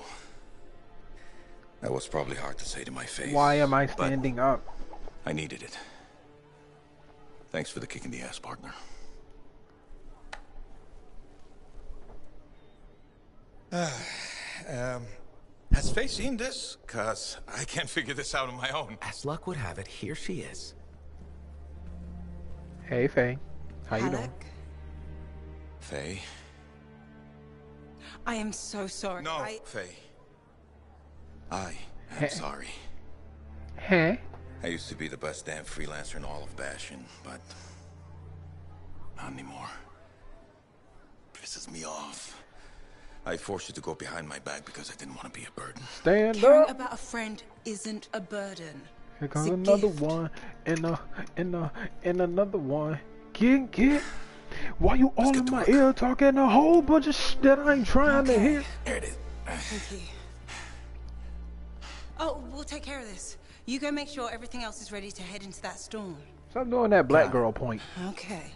That was probably hard to say to my face. Why am I standing up? I needed it. Thanks for the kick in the ass, partner. Has Faye seen this? Cause I can't figure this out on my own. As luck would have it, here she is. Hey, Faye. How you doing? Halleck? Faye? I am so sorry. No, Faye. I am sorry. Hey? I used to be the best damn freelancer in all of Bastion, but not anymore. Pisses me off. I forced you to go behind my back because I didn't want to be a burden. Stand Caring up. about a friend isn't a burden. Here comes It's a another gift. one, and another one. Get. Why you all in my ear talking a whole bunch of shit that I ain't trying to hear? There it is. Thank you. Oh, we'll take care of this. You go make sure everything else is ready to head into that storm. Stop doing that black girl point. Okay.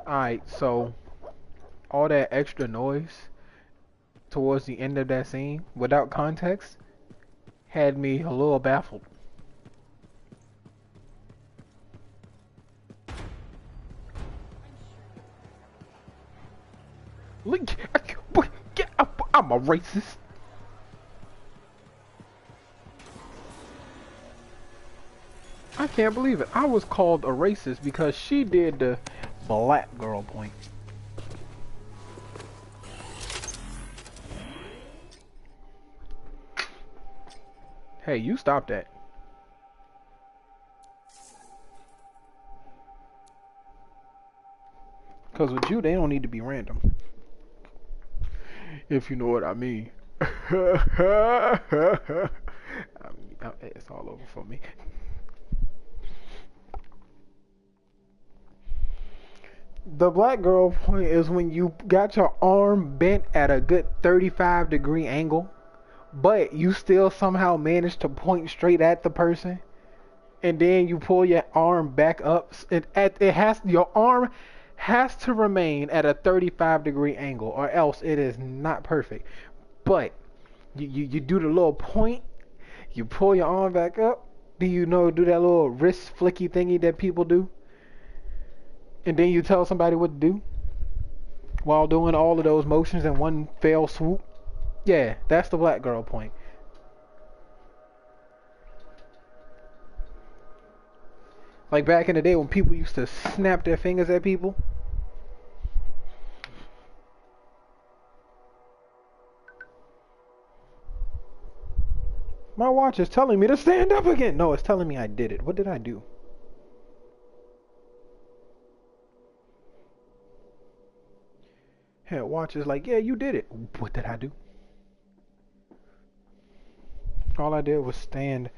Alright, so all that extra noise towards the end of that scene, without context, had me a little baffled. I'm a racist. I can't believe it. I was called a racist because she did the black girl point. Hey, you stop that. Because with you, they don't need to be random. If you know what I mean. It's all over for me. The black girl point is when you got your arm bent at a good 35-degree angle, but you still somehow manage to point straight at the person, and then you pull your arm back up. Your arm has to remain at a 35-degree angle, or else it is not perfect. But you do the little point, you pull your arm back up, then do that little wrist flicky thingy that people do. And then you tell somebody what to do while doing all of those motions in one fell swoop. Yeah, that's the black girl point. Like back in the day when people used to snap their fingers at people. My watch is telling me to stand up again. No, it's telling me I did it. What did I do? Yeah, watch is like, yeah, you did it. What did I do? All I did was stand.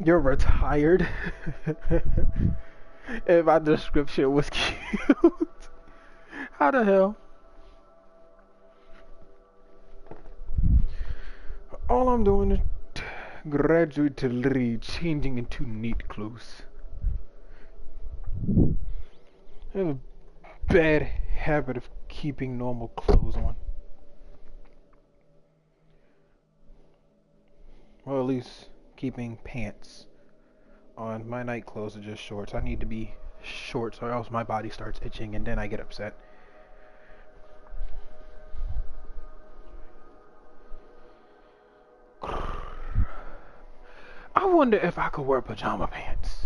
You're retired. If my description was cute. How the hell? All I'm doing is gradually changing into neat clothes. I have a bad habit of keeping normal clothes on. Or at least keeping pants on. My night clothes are just shorts. I need to be shorts or else my body starts itching and then I get upset. I wonder if I could wear pajama pants.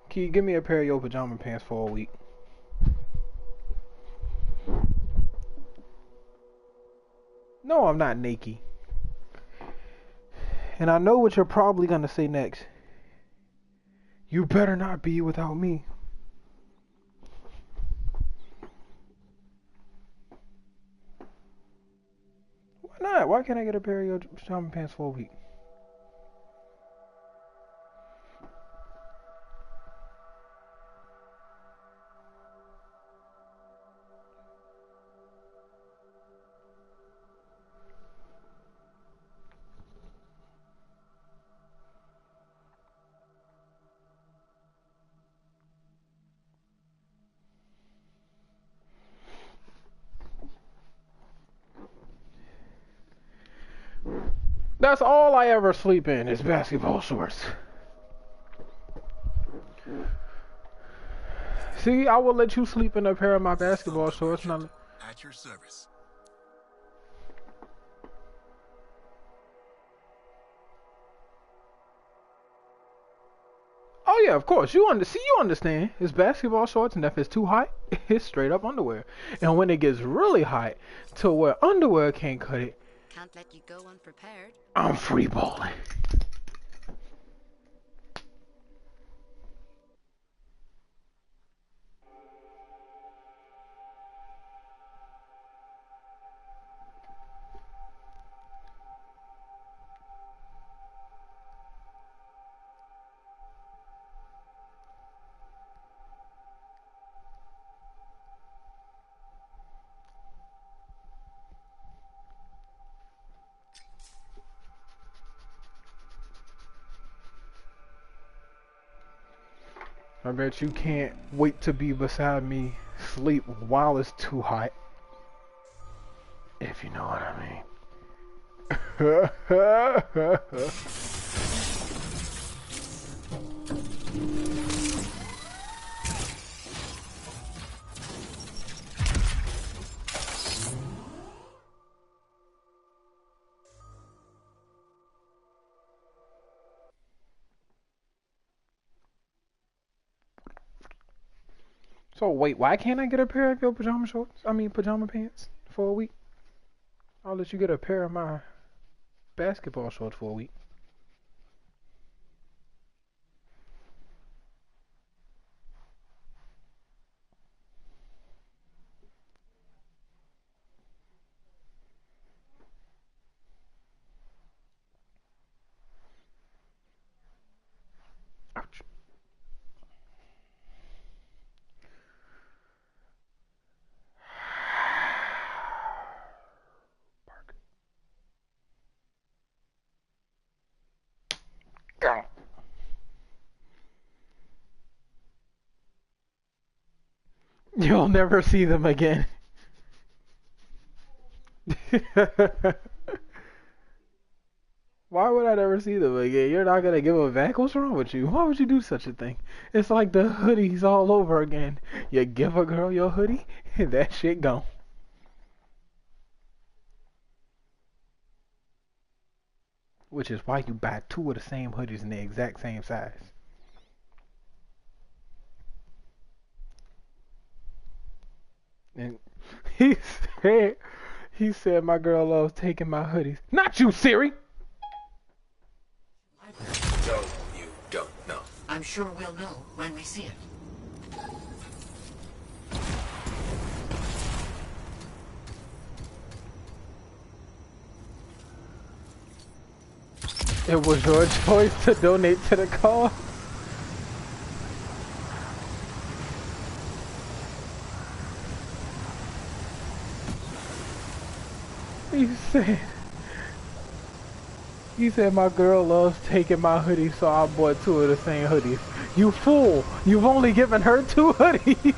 Can you give me a pair of your pajama pants for a week? No, I'm not naked. And I know what you're probably gonna say next. You better not be without me. Why not? Why can't I get a pair of your pajama pants for a week? That's all I ever sleep in is basketball shorts. See, I will let you sleep in a pair of my basketball shorts. Now, at your service. oh yeah, of course. You understand. It's basketball shorts, and if it's too hot, it's straight up underwear. And when it gets really hot, to where underwear can't cut it, can't let you go unprepared. I'm free balling. I bet you can't wait to be beside me sleep while it's too hot. If you know what I mean. So wait, why can't I get a pair of your pajama shorts? I mean pajama pants for a week? I'll let you get a pair of my basketball shorts for a week. Ouch. You'll never see them again. Why would I never see them again? You're not gonna give them back? What's wrong with you? Why would you do such a thing? It's like the hoodies all over again. You give a girl your hoodie, and that shit gone. Which is why you buy two of the same hoodies in the exact same size. And he said my girl loves taking my hoodies. Not you, Siri! So, you don't know? I'm sure we'll know when we see it. It was your choice to donate to the cause. He said my girl loves taking my hoodies, so I bought two of the same hoodies. You fool! You've only given her two hoodies!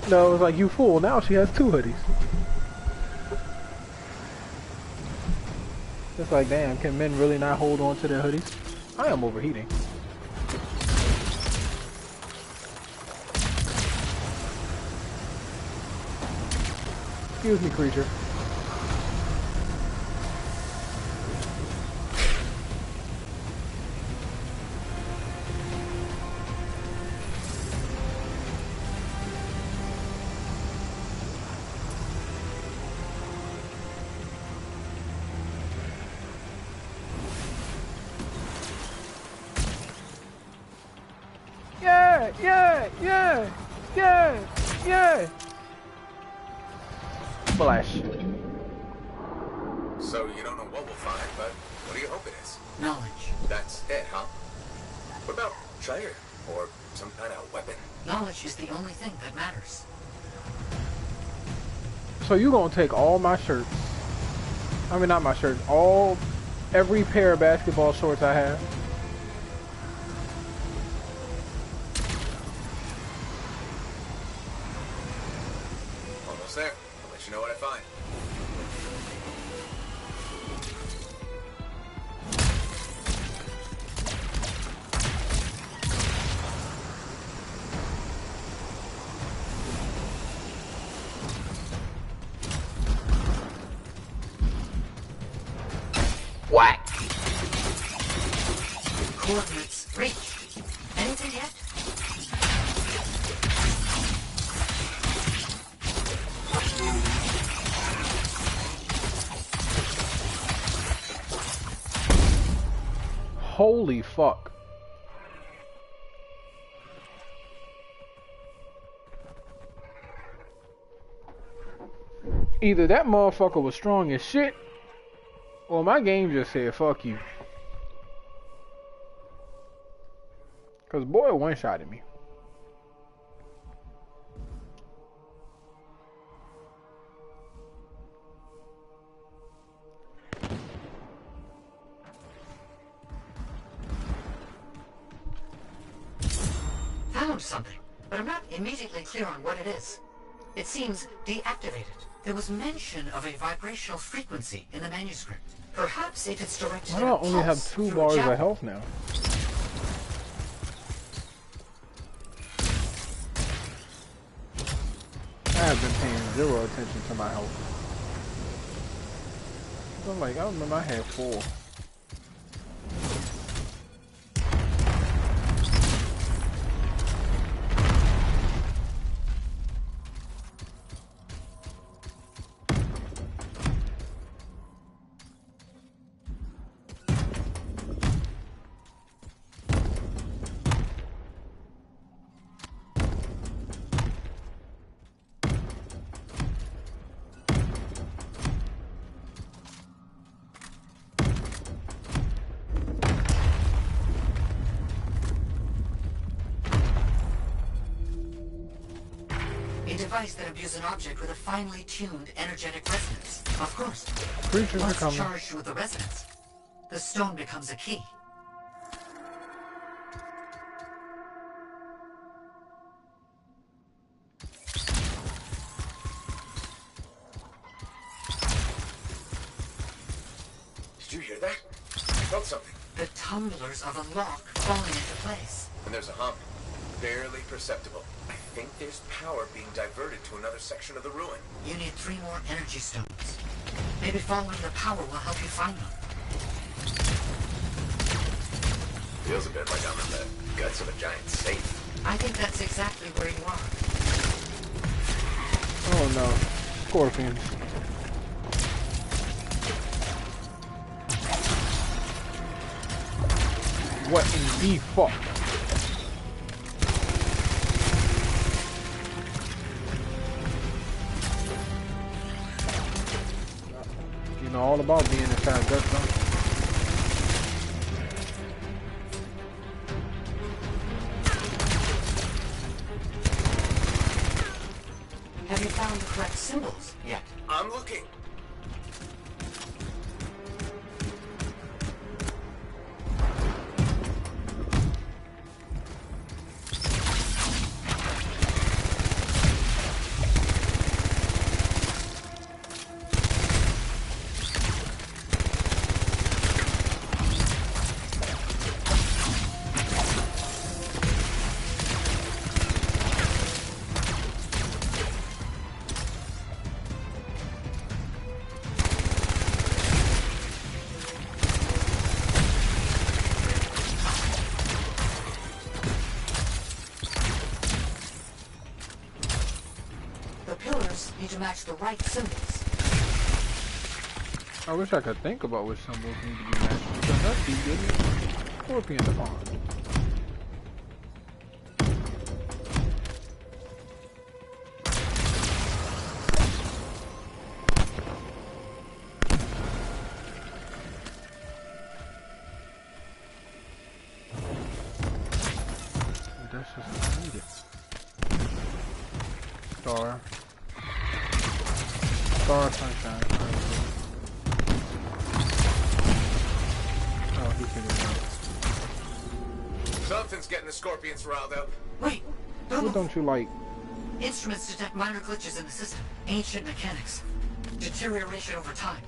No, it was like, you fool, now she has two hoodies. It's like, damn, can men really not hold on to their hoodies? I am overheating. Excuse me, creature. Yeah! Splash. So you don't know what we'll find, but what do you hope it is? Knowledge. That's it, huh? What about treasure? Or some kind of weapon? Knowledge is the only thing that matters. So you gonna take all my shirts? I mean, not my shirts. Every pair of basketball shorts I have. Almost there. I'll let you know what I find. What? Coordinates reached. Anything yet? Holy fuck. Either that motherfucker was strong as shit, or my game just said fuck you. Cause boy one-shotted me. Found something, but I'm not immediately clear on what it is. It seems deactivated. There was mention of a vibrational frequency in the manuscript. Perhaps if it's directed Why do I only have 2 bars of health now? I have been paying 0 attention to my health. I'm like, I remember I had 4. device that imbues an object with a finely tuned energetic resonance. Of course. Creatures are Once coming. charged with the resonance, the stone becomes a key. Did you hear that? I felt something. The tumblers of a lock falling into place. And there's a hum. Barely perceptible. I think there's power being diverted to another section of the ruin. You need 3 more energy stones. Maybe following the power will help you find them. Feels a bit like I'm in the guts of a giant safe. I think that's exactly where you are. Oh no. Scorpions. What in the fuck? You know all about being inside guts, huh? Have you found the correct symbols yet? I'm looking. Need to match the right symbols. I wish I could think about which symbols need to be matched, because that's the good Scorpion the pond. That's just what I needed. Star. Star Sunshine. Oh, he figured it out. Something's getting the Scorpions riled up. Wait! What don't you like? Instruments detect minor glitches in the system. Ancient mechanics. Deterioration over time.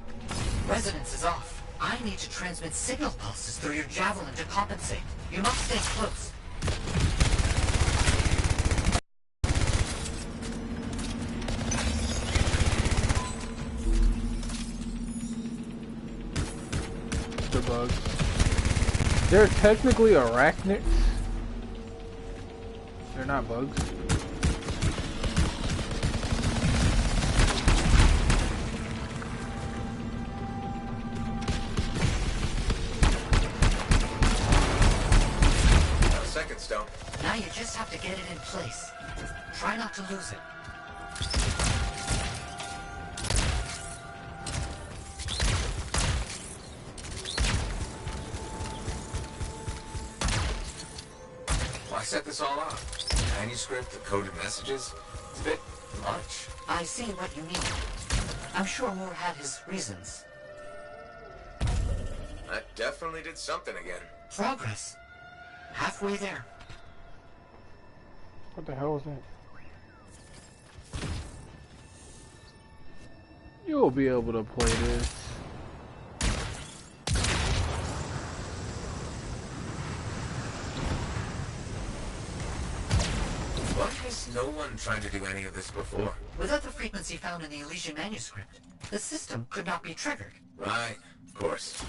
Resonance is off. I need to transmit signal pulses through your javelin to compensate. You must stay close. The bugs. They're technically arachnids. They're not bugs. Second stone. Now you just have to get it in place. Try not to lose it. Why set this all up? Manuscript, the coded messages? It's a bit much. I see what you mean. I'm sure Moore had his reasons. That definitely did something again. Progress. Halfway there. What the hell is that? You'll be able to play this. Why has no one tried to do any of this before? Without the frequency found in the Elysian manuscript, the system could not be triggered. Right, of course.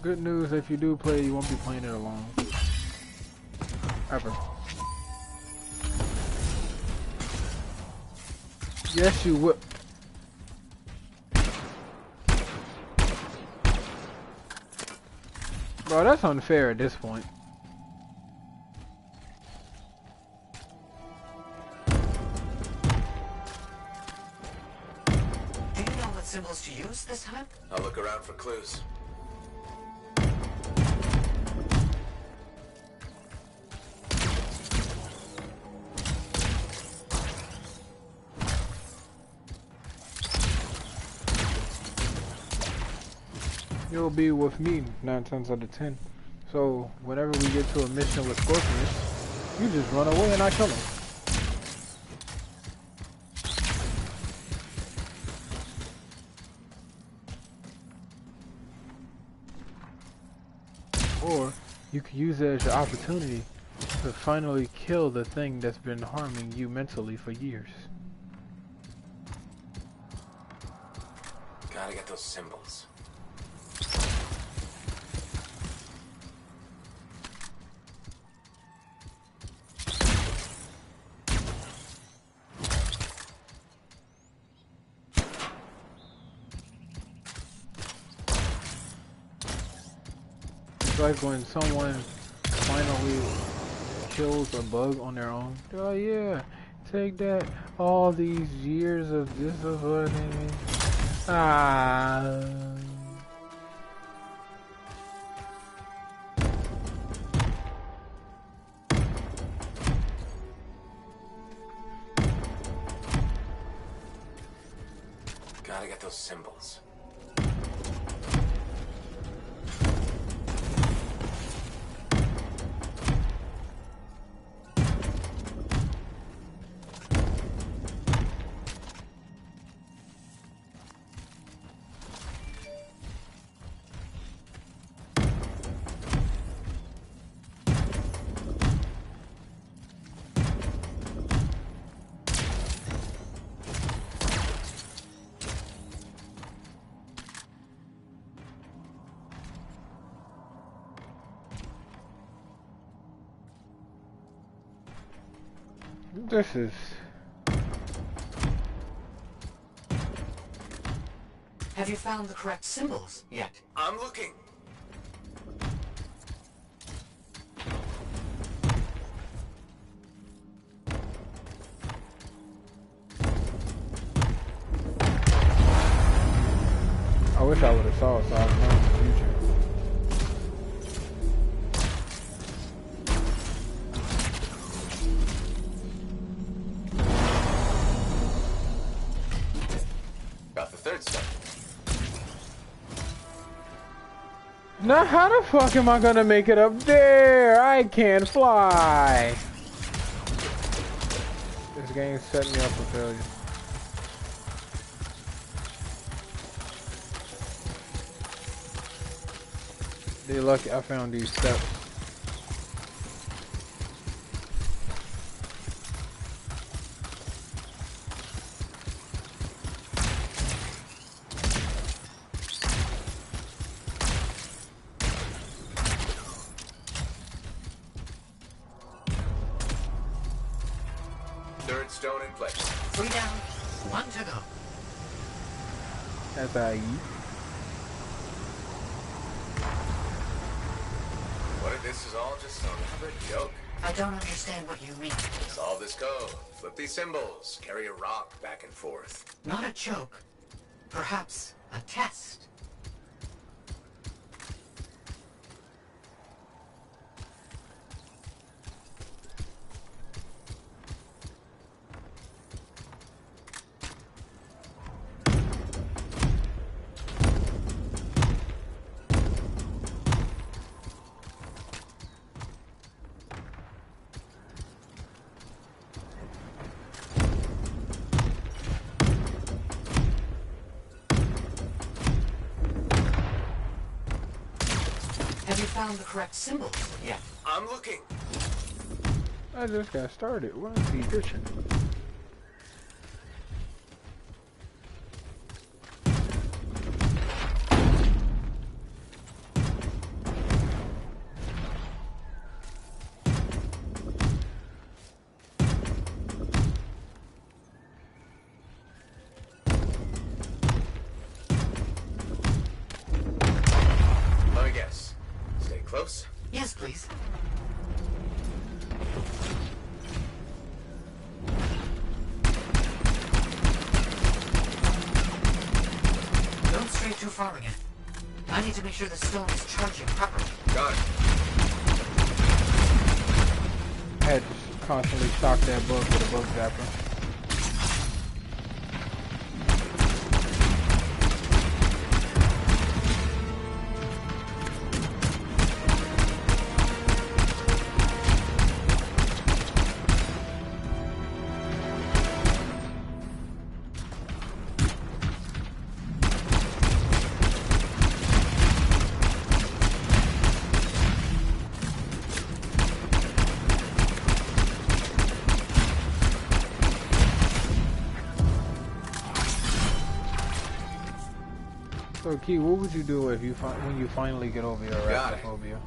Good news, if you do play, you won't be playing it alone. Ever. Yes, you will. Bro, that's unfair at this point. Do you know what symbols to use this time? I'll look around for clues. You'll be with me 9 times out of 10. So whenever we get to a mission with Scorpius, you just run away and I kill him. Or you could use it as your opportunity to finally kill the thing that's been harming you mentally for years. Gotta get those symbols. It's like when someone finally kills a bug on their own. Oh yeah, take that. All these years of discipline. Ah. Gotta get those symbols. This is... Have you found the correct symbols yet? I'm looking. I wish I would have saw it so I would know in the future. Got the third step. Now how the fuck am I gonna make it up there? I can't fly. This game set me up for failure. They're lucky I found these steps. Third stone in place. 3 down, 1 to go. That's how you. What if this is all just another joke? I don't understand what you mean. Solve this code. Flip these symbols. Carry a rock back and forth. Not a joke. Perhaps a test. Have you found the correct symbols yet? I'm looking. I just got started. What is he bitching? Let me guess. Stay close. Yes, please. too far again. I need to make sure the stone is charging properly. Got it. I had to constantly shock that bug with a bug zapper. So, Key, what would you do if when you finally get over your arachnophobia?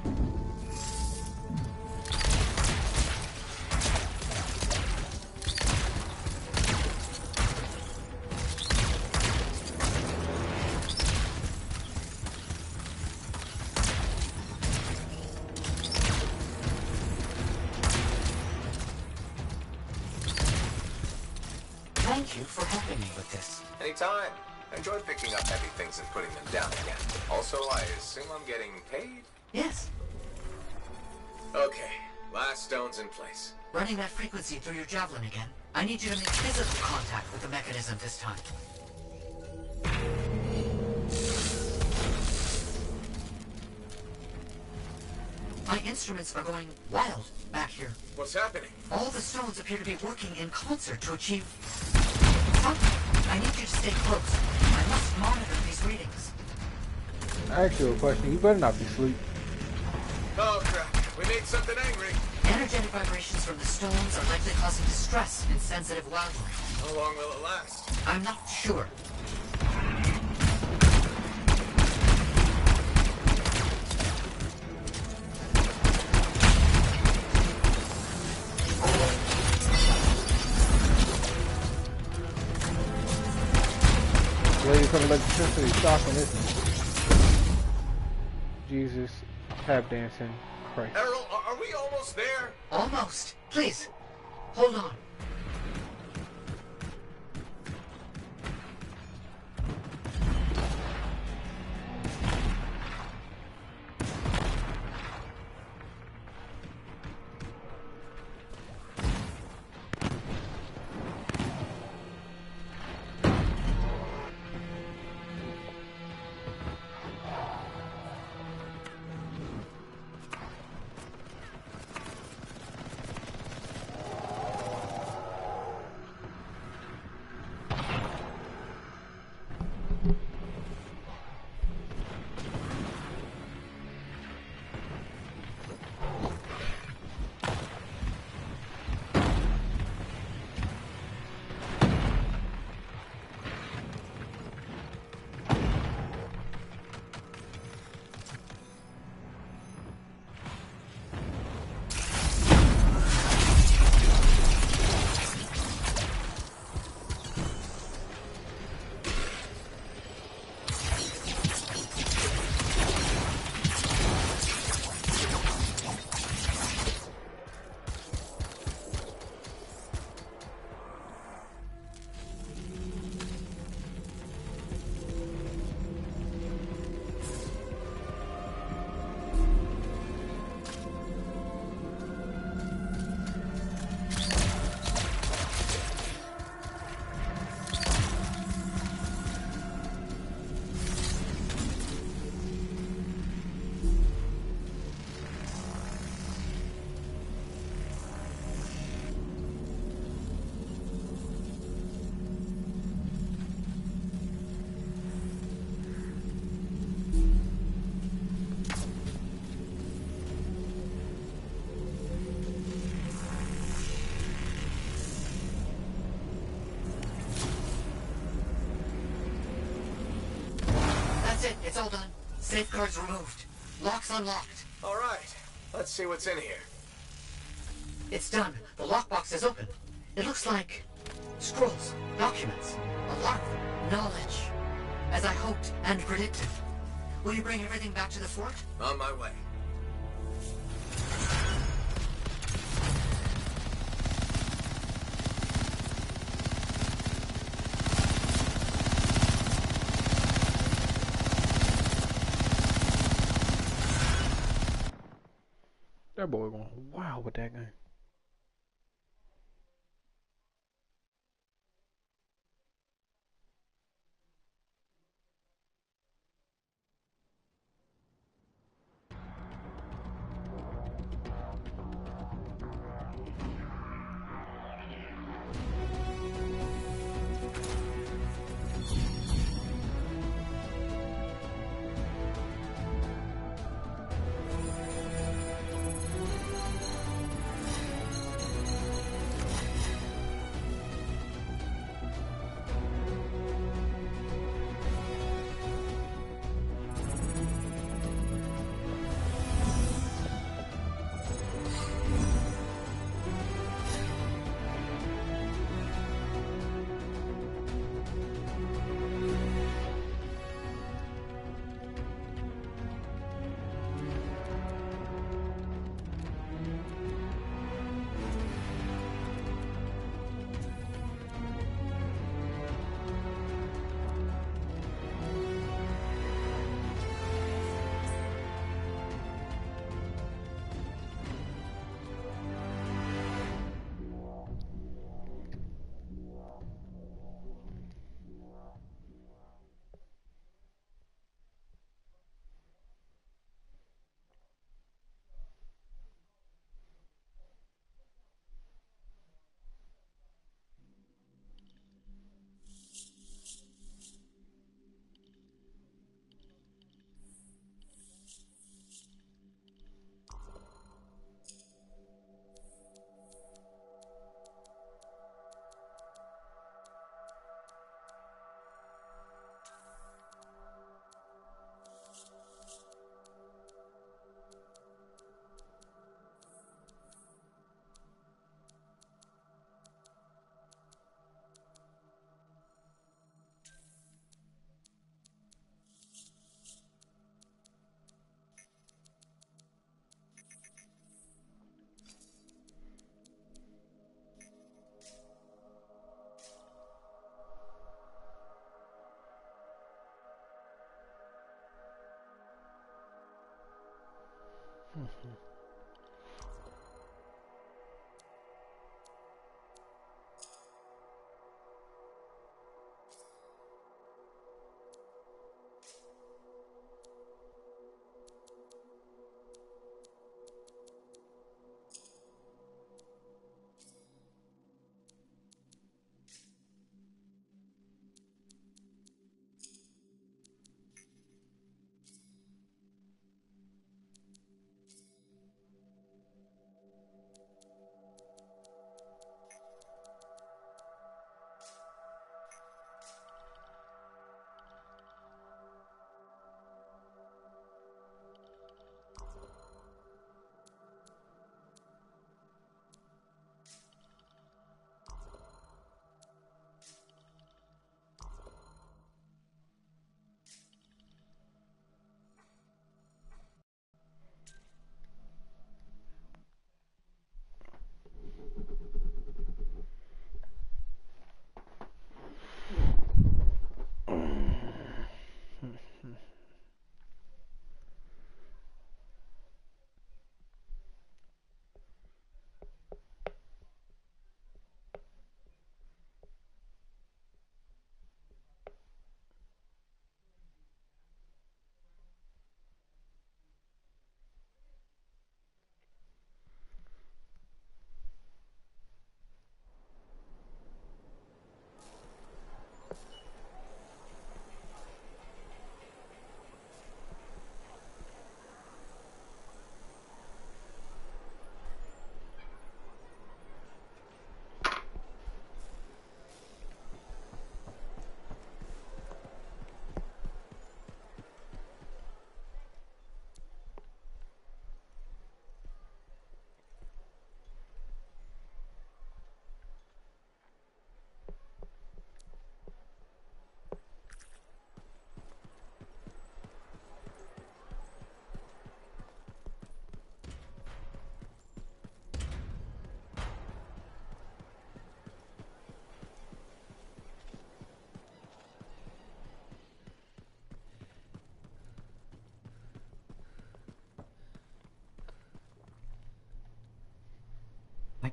Thank you for helping me with this. Anytime. I enjoy picking up heavy things and putting them down again. Also, I assume I'm getting paid? Yes. Okay, last stone's in place. Running that frequency through your javelin again. I need you to make physical contact with the mechanism this time. My instruments are going wild back here. What's happening? All the stones appear to be working in concert to achieve something. I need you to stay close. I must monitor these readings. I ask you a question. You better not be asleep. Oh crap, we made something angry. Energetic vibrations from the stones are likely causing distress in sensitive wildlife. How long will it last? I'm not sure. Lady from electricity shocking this. Jesus, tap dancing, Christ. Errol, are we almost there? Almost. Please, hold on. That's it. It's all done. Safeguards removed. Locks unlocked. All right. Let's see what's in here. It's done. The lockbox is open. It looks like scrolls, documents, a lot of knowledge, as I hoped and predicted. Will you bring everything back to the fort? On my way. That boy going wild with that gun.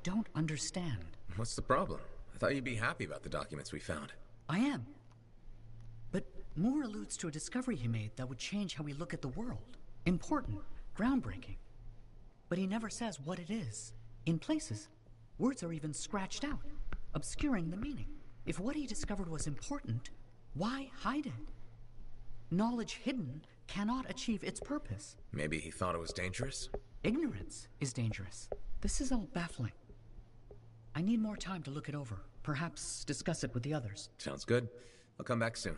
don't understand. What's the problem? I thought you'd be happy about the documents we found. I am. But Moore alludes to a discovery he made that would change how we look at the world. Important, groundbreaking. But he never says what it is. In places, words are even scratched out, obscuring the meaning. If what he discovered was important, why hide it? Knowledge hidden cannot achieve its purpose. Maybe he thought it was dangerous? Ignorance is dangerous. This is all baffling. I need more time to look it over. Perhaps discuss it with the others. Sounds good. I'll come back soon.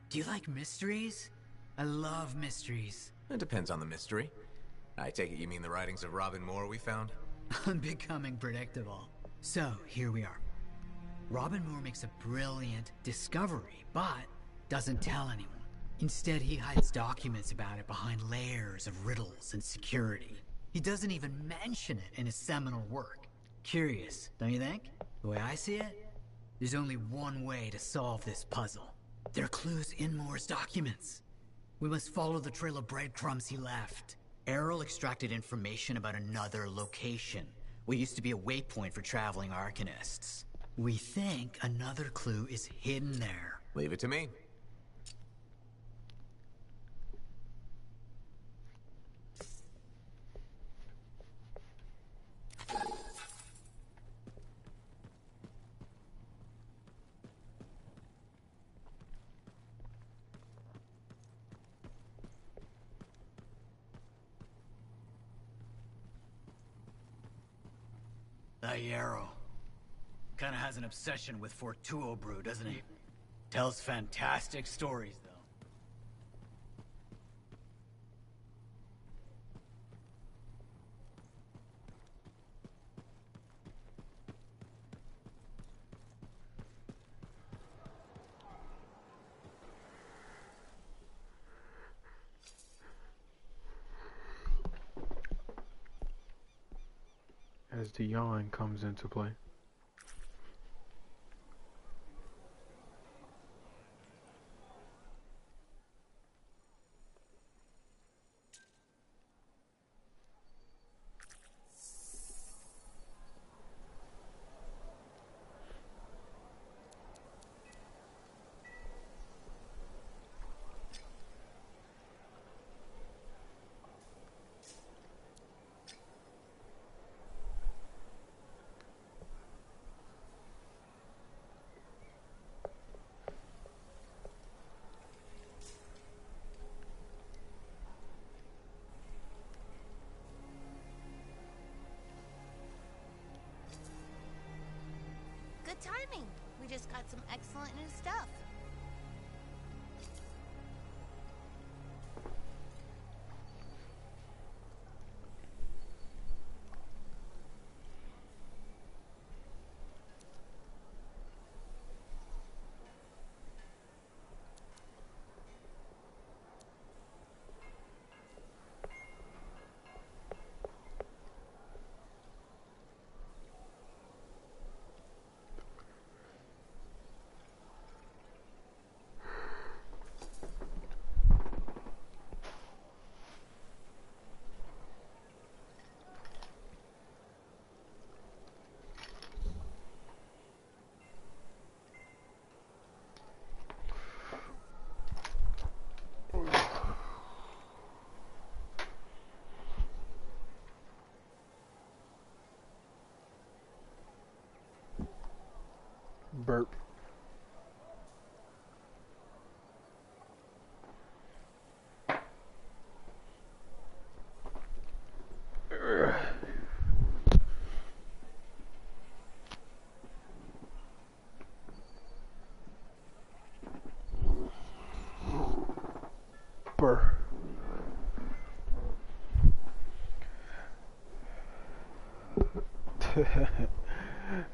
Do you like mysteries? I love mysteries. It depends on the mystery. I take it you mean the writings of Robin Moore we found? I'm becoming predictable. So, here we are. Robin Moore makes a brilliant discovery, but doesn't tell anyone. Instead, he hides documents about it behind layers of riddles and security. He doesn't even mention it in his seminal work. Curious, don't you think? The way I see it, there's only one way to solve this puzzle. There are clues in Moore's documents. We must follow the trail of breadcrumbs he left. Errol extracted information about another location. What used to be a waypoint for traveling arcanists. We think another clue is hidden there. Leave it to me. That Yarrow kinda has an obsession with Fortuo brew, doesn't he? Tells fantastic stories, though. As the yawn comes into play. Good timing. We just got some excellent new stuff. Burp. Burp.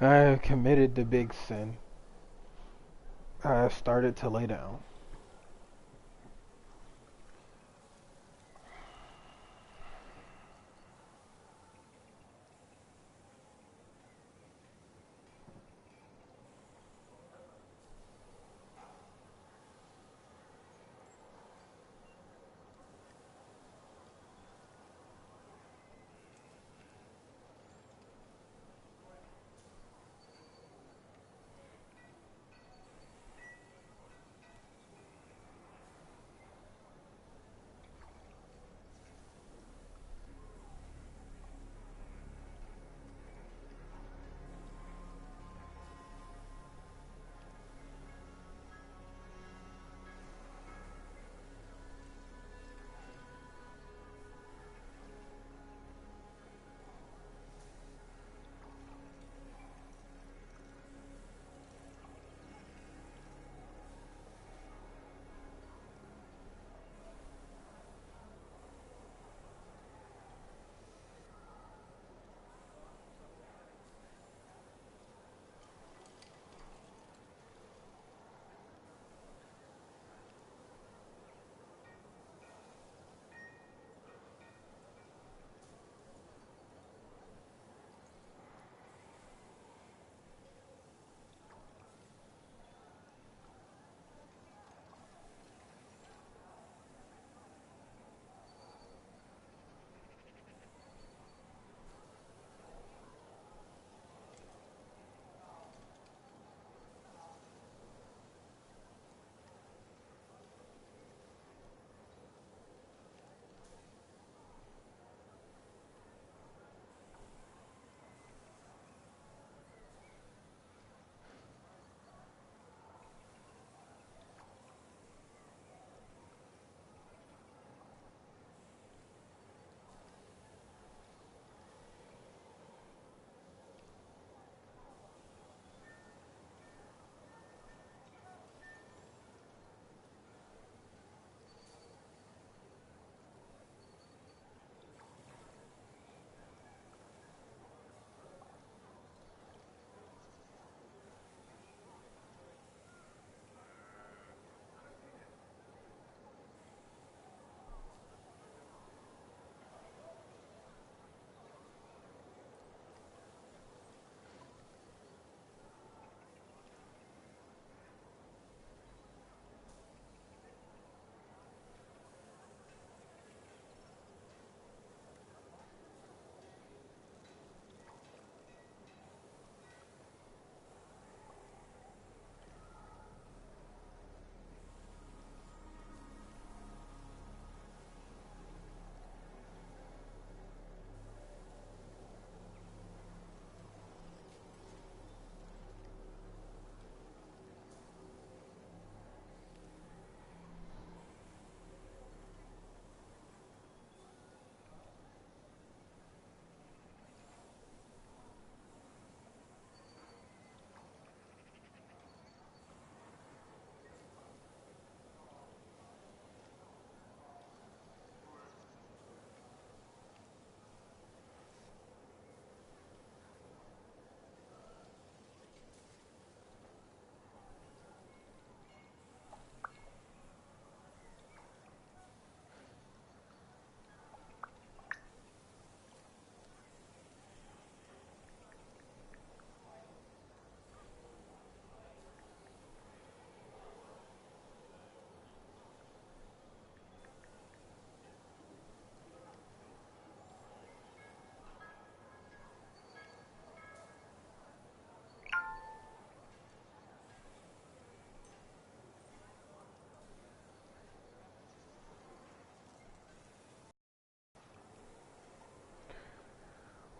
I have committed the big sin. I have started to lay down.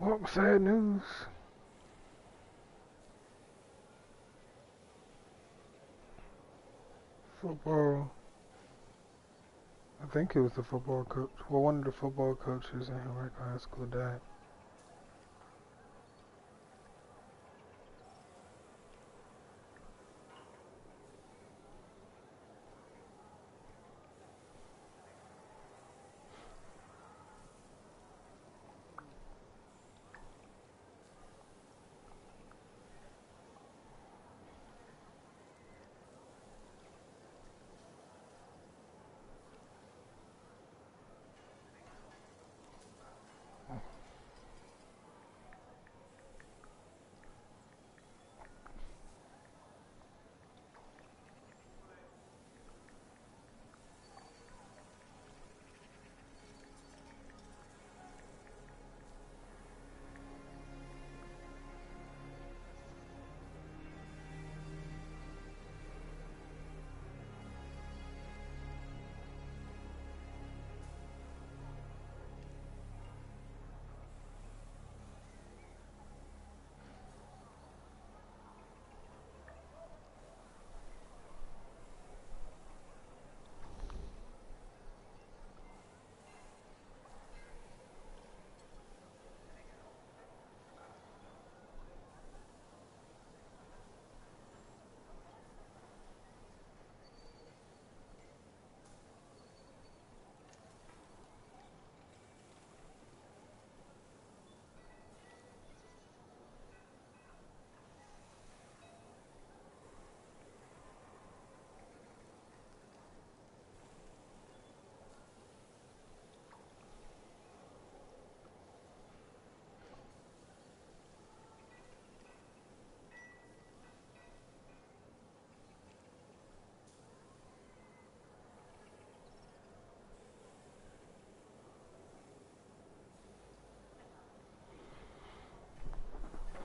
Well, sad news. Football. I think it was the football coach. Well, one of the football coaches in Henrico High School died.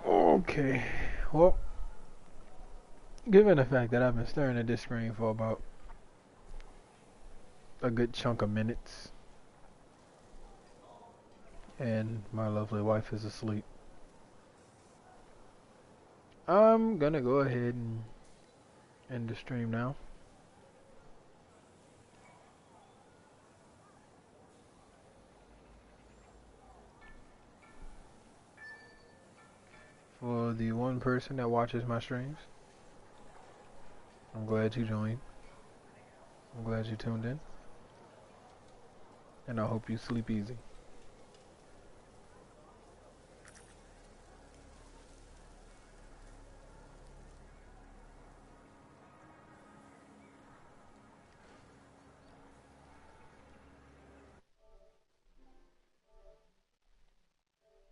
Okay, well, given the fact that I've been staring at this screen for about a good chunk of minutes, and my lovely wife is asleep, I'm gonna go ahead and end the stream now. For the one person that watches my streams, I'm glad you joined. I'm glad you tuned in. And I hope you sleep easy.